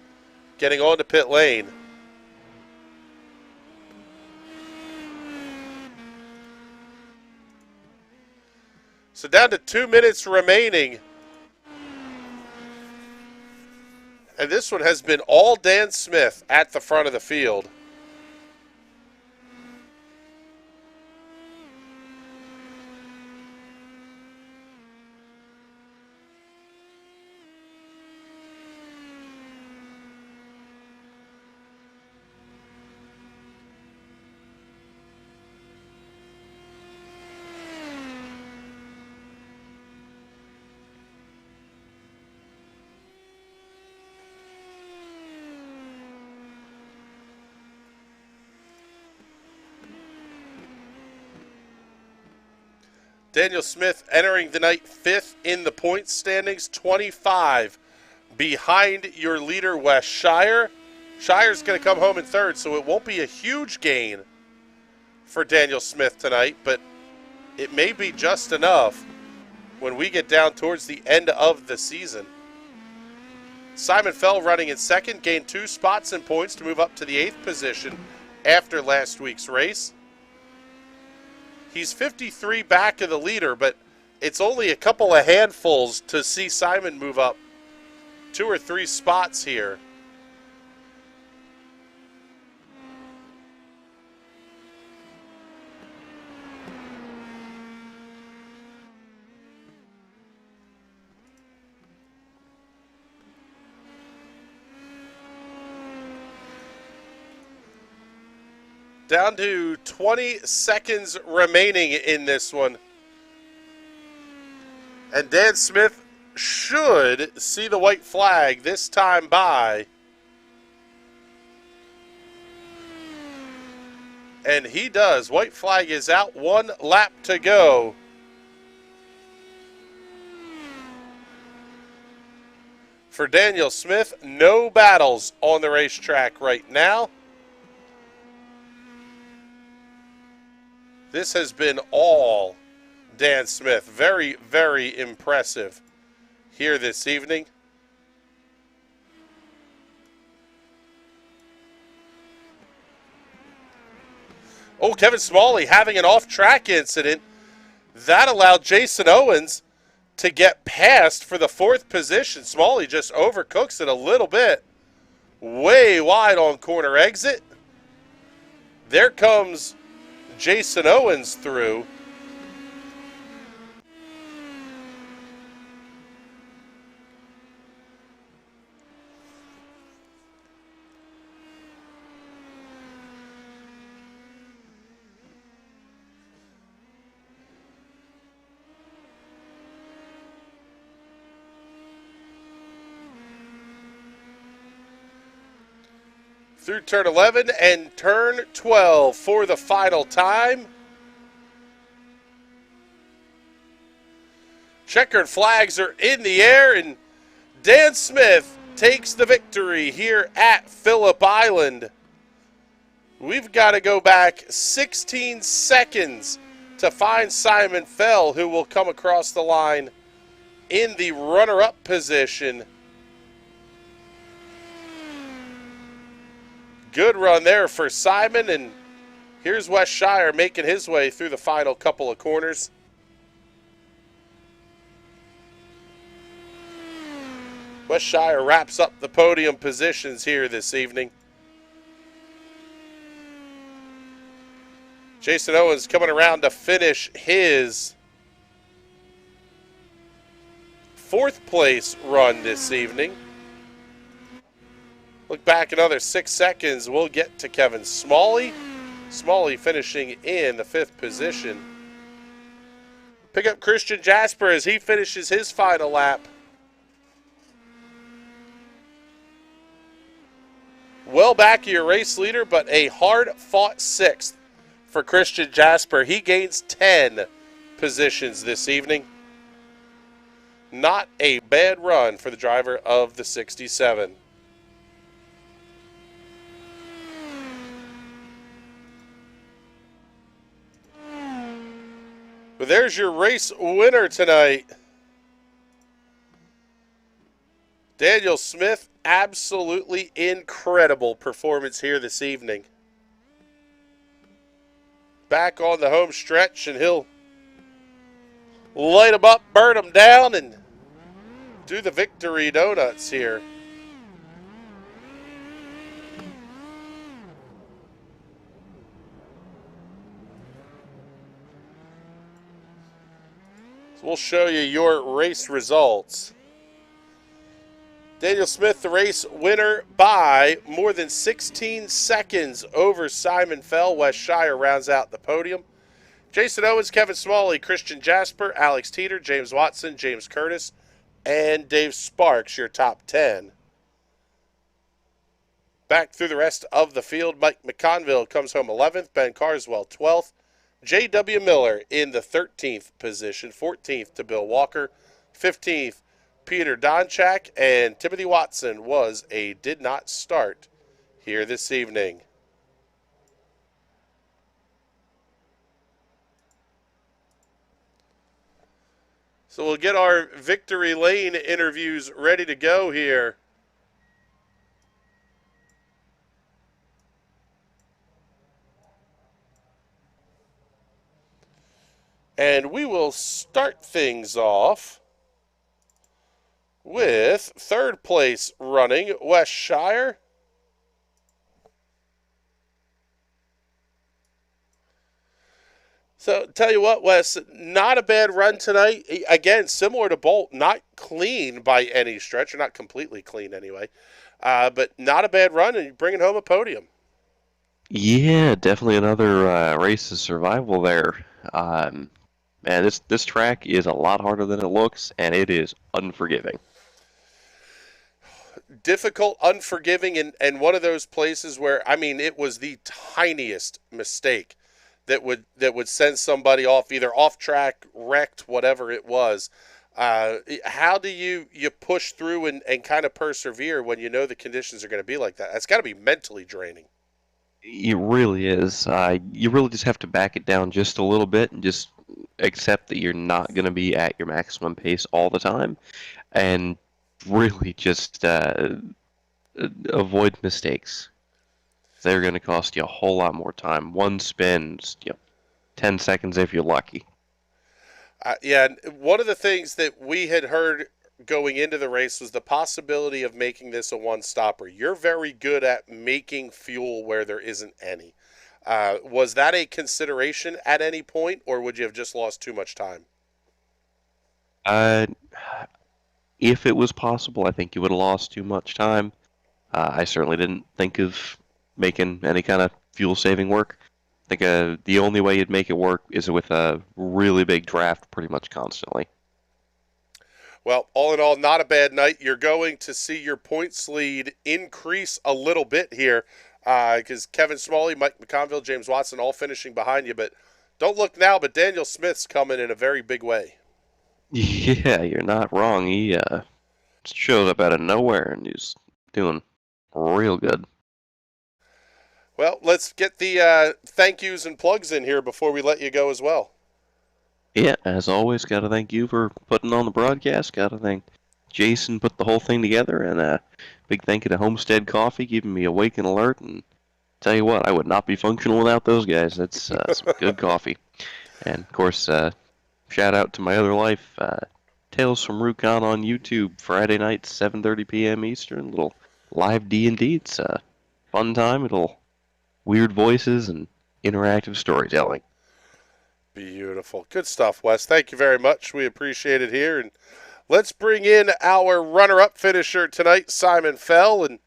Getting on to pit lane. So down to 2 minutes remaining. And this one has been all Dan Smith at the front of the field. Daniel Smith entering the night 5th in the points standings, 25 behind your leader, Wes Shire. Shire's going to come home in 3rd, so it won't be a huge gain for Daniel Smith tonight, but it may be just enough when we get down towards the end of the season. Simon Fell running in 2nd, gained 2 spots in points to move up to the 8th position after last week's race. He's 53 back of the leader, but it's only a couple of handfuls to see Simon move up 2 or 3 spots here. Down to 20 seconds remaining in this one. And Dan Smith should see the white flag this time by. And he does. White flag is out. 1 lap to go. For Daniel Smith, no battles on the racetrack right now. This has been all Dan Smith. Very, very impressive here this evening. Oh, Kevin Smalley having an off-track incident. That allowed Jason Owens to get past for the 4th position. Smalley just overcooks it a little bit. Way wide on corner exit. There comes Jason Owens through. Through turn 11 and turn 12 for the final time. Checkered flags are in the air, and Dan Smith takes the victory here at Phillip Island. We've got to go back 16 seconds to find Simon Fell, who will come across the line in the runner-up position. Good run there for Simon, and here's Wes Shire making his way through the final couple of corners. Wes Shire wraps up the podium positions here this evening. Jason Owens coming around to finish his 4th place run this evening. Look back another 6 seconds. We'll get to Kevin Smalley. Smalley finishing in the 5th position. Pick up Christian Jasper as he finishes his final lap. Well back of your race leader, but a hard-fought 6th for Christian Jasper. He gains 10 positions this evening. Not a bad run for the driver of the 67. But there's your race winner tonight. Daniel Smith, absolutely incredible performance here this evening. Back on the home stretch, and he'll light them up, burn them down, and do the victory donuts here. So we'll show you your race results. Daniel Smith, the race winner by more than 16 seconds over Simon Fell. Wes Shire rounds out the podium. Jason Owens, Kevin Smalley, Christian Jasper, Alex Teeter, James Watson, James Curtis, and Dave Sparks, your top 10. Back through the rest of the field, Mike McConville comes home 11th, Ben Carswell 12th, J.W. Miller in the 13th position, 14th to Bill Walker, 15th Peter Donchak, and Timothy Watson did not start here this evening. So we'll get our victory lane interviews ready to go here. And we will start things off with third place running West Shire. So, tell you what, Wes, not a bad run tonight. Again, similar to Bolt, not clean by any stretch, or not completely clean anyway, but not a bad run, and you're bringing home a podium. Yeah, definitely another race of survival there. Man, this track is a lot harder than it looks, and it is unforgiving. Difficult, unforgiving, and one of those places where, I mean, it was the tiniest mistake that would send somebody off, either off track, wrecked, whatever it was. How do you push through and kind of persevere when you know the conditions are going to be like that? It's got to be mentally draining. It really is. You really just have to back it down just a little bit and just accept that you're not going to be at your maximum pace all the time, and really just avoid mistakes. They're going to cost you a whole lot more time. One spin, 10 seconds if you're lucky. Yeah, one of the things that we had heard going into the race was the possibility of making this a one-stopper. You're very good at making fuel where there isn't any. Was that a consideration at any point, or would you have just lost too much time? If it was possible, I think you would have lost too much time. I certainly didn't think of making any kind of fuel-saving work. I think the only way you'd make it work is with a really big draft pretty much constantly. Well, all in all, not a bad night. You're going to see your points lead increase a little bit here because Kevin Smalley, Mike McConville, James Watson all finishing behind you. But don't look now, but Daniel Smith's coming in a very big way. Yeah, you're not wrong. He showed up out of nowhere, and he's doing real good. Well, let's get the thank yous and plugs in here before we let you go as well. Yeah, as always, got to thank you for putting on the broadcast. Got to thank Jason, put the whole thing together, and big thank you to Homestead Coffee, keeping me awake and alert. And tell you what, I would not be functional without those guys. That's some good coffee. And of course, shout out to my other life, Tales from Rukon on YouTube, Friday nights, 7:30 p.m. Eastern. Little live D&D. It's a fun time. It'll weird voices and interactive storytelling. Beautiful. Good stuff, Wes. Thank you very much. We appreciate it here. And let's bring in our runner-up finisher tonight, Simon Fell. And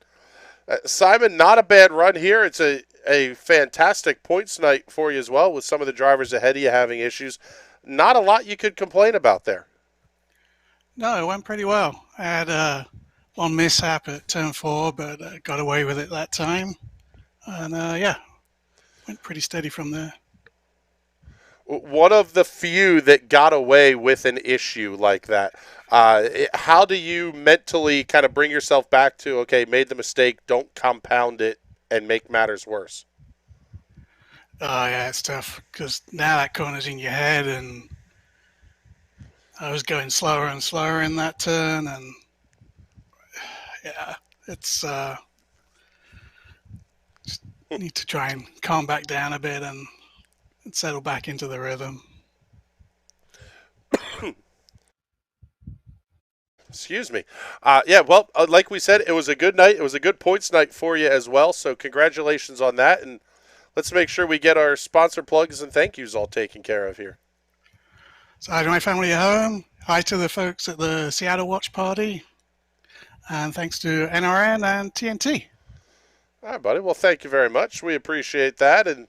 Simon, not a bad run here. It's a fantastic points night for you as well, with some of the drivers ahead of you having issues. Not a lot you could complain about there. No, it went pretty well. I had one mishap at turn 4, but got away with it that time. And went pretty steady from there. One of the few that got away with an issue like that. How do you mentally kind of bring yourself back to, okay, made the mistake, don't compound it and make matters worse? Yeah, it's tough because now that corner's in your head, and I was going slower and slower in that turn, and yeah, it's just need to try and calm back down a bit and settle back into the rhythm. Excuse me. Like we said, it was a good night. It was a good points night for you as well, so congratulations on that. And let's make sure we get our sponsor plugs and thank yous all taken care of here. So hi to my family at home. Hi to the folks at the Seattle Watch Party. And thanks to NRN and TNT. All right, buddy. Well, thank you very much. We appreciate that. And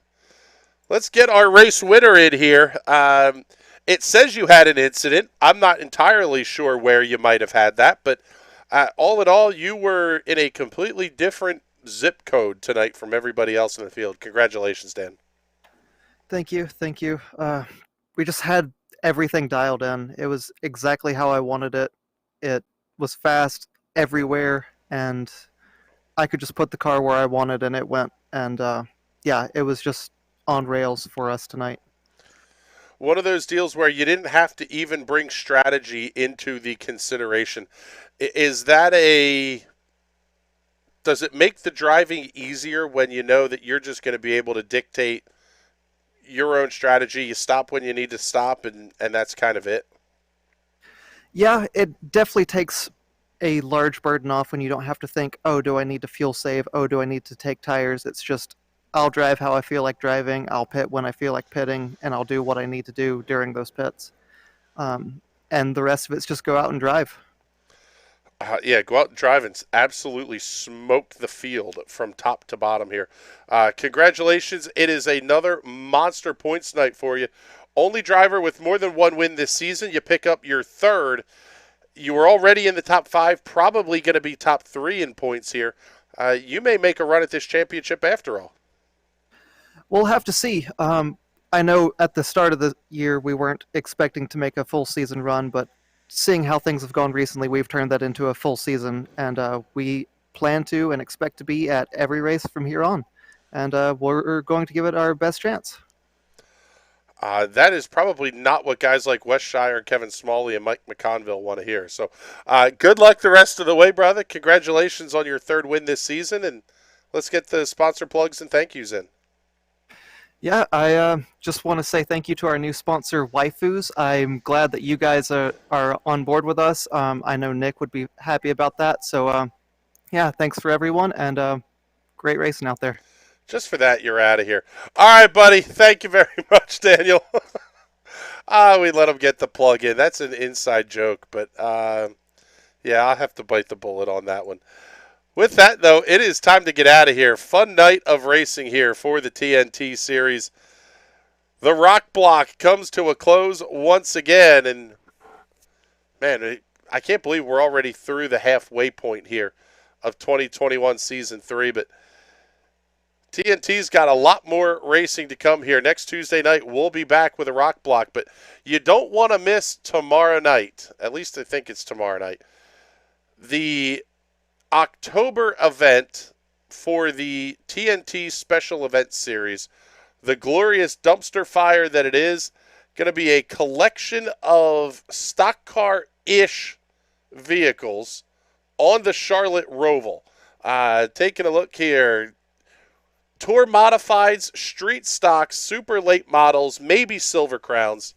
let's get our race winner in here. It says you had an incident. I'm not entirely sure where you might have had that, but all in all, you were in a completely different zip code tonight from everybody else in the field. Congratulations, Dan. Thank you, thank you. We just had everything dialed in. It was exactly how I wanted it. It was fast everywhere, and I could just put the car where I wanted, and it went. And yeah, it was just on rails for us tonight. One of those deals where you didn't have to even bring strategy into the consideration. Is that a... Does it make the driving easier when you know that you're just going to be able to dictate your own strategy? You stop when you need to stop, and that's kind of it? Yeah, it definitely takes a large burden off when you don't have to think, oh, do I need to fuel save? Oh, do I need to take tires? It's just, I'll drive how I feel like driving. I'll pit when I feel like pitting, and I'll do what I need to do during those pits. And the rest of it's just go out and drive. Yeah, go out and drive and absolutely smoke the field from top to bottom here. Congratulations. It is another monster points night for you. Only driver with more than one win this season. You pick up your third. You were already in the top 5, probably going to be top 3 in points here. You may make a run at this championship after all. We'll have to see. I know at the start of the year we weren't expecting to make a full season run, but seeing how things have gone recently, we've turned that into a full season, and we plan to and expect to be at every race from here on. And we're going to give it our best chance. That is probably not what guys like Wes Shire and Kevin Smalley and Mike McConville want to hear. So good luck the rest of the way, brother. Congratulations on your third win this season, and let's get the sponsor plugs and thank yous in. Yeah, I just want to say thank you to our new sponsor, Waifus. I'm glad that you guys are on board with us. I know Nick would be happy about that. So, yeah, thanks for everyone, and great racing out there. Just for that, you're out of here. All right, buddy. Thank you very much, Daniel. We let him get the plug in. That's an inside joke, but yeah, I'll have to bite the bullet on that one. With that, though, it is time to get out of here. Fun night of racing here for the TNT series. The rock block comes to a close once again, and man, I can't believe we're already through the halfway point here of 2021 Season 3, but TNT's got a lot more racing to come here. Next Tuesday night, we'll be back with a rock block, but you don't want to miss tomorrow night. At least I think it's tomorrow night. The October event for the TNT Special Event Series, the glorious dumpster fire that it is, going to be a collection of stock car-ish vehicles on the Charlotte Roval. Taking a look here, Tour Modifieds, Street Stocks, Super Late Models, maybe Silver Crowns,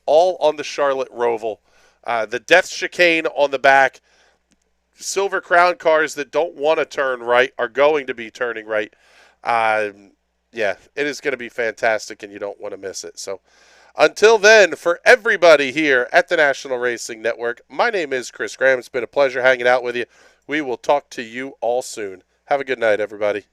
all on the Charlotte Roval. The Death Chicane on the back. Silver Crown cars that don't want to turn right are going to be turning right. Yeah, it is going to be fantastic, and you don't want to miss it. So until then, for everybody here at the National Racing Network, my name is Chris Graham. It's been a pleasure hanging out with you. We will talk to you all soon. Have a good night, everybody.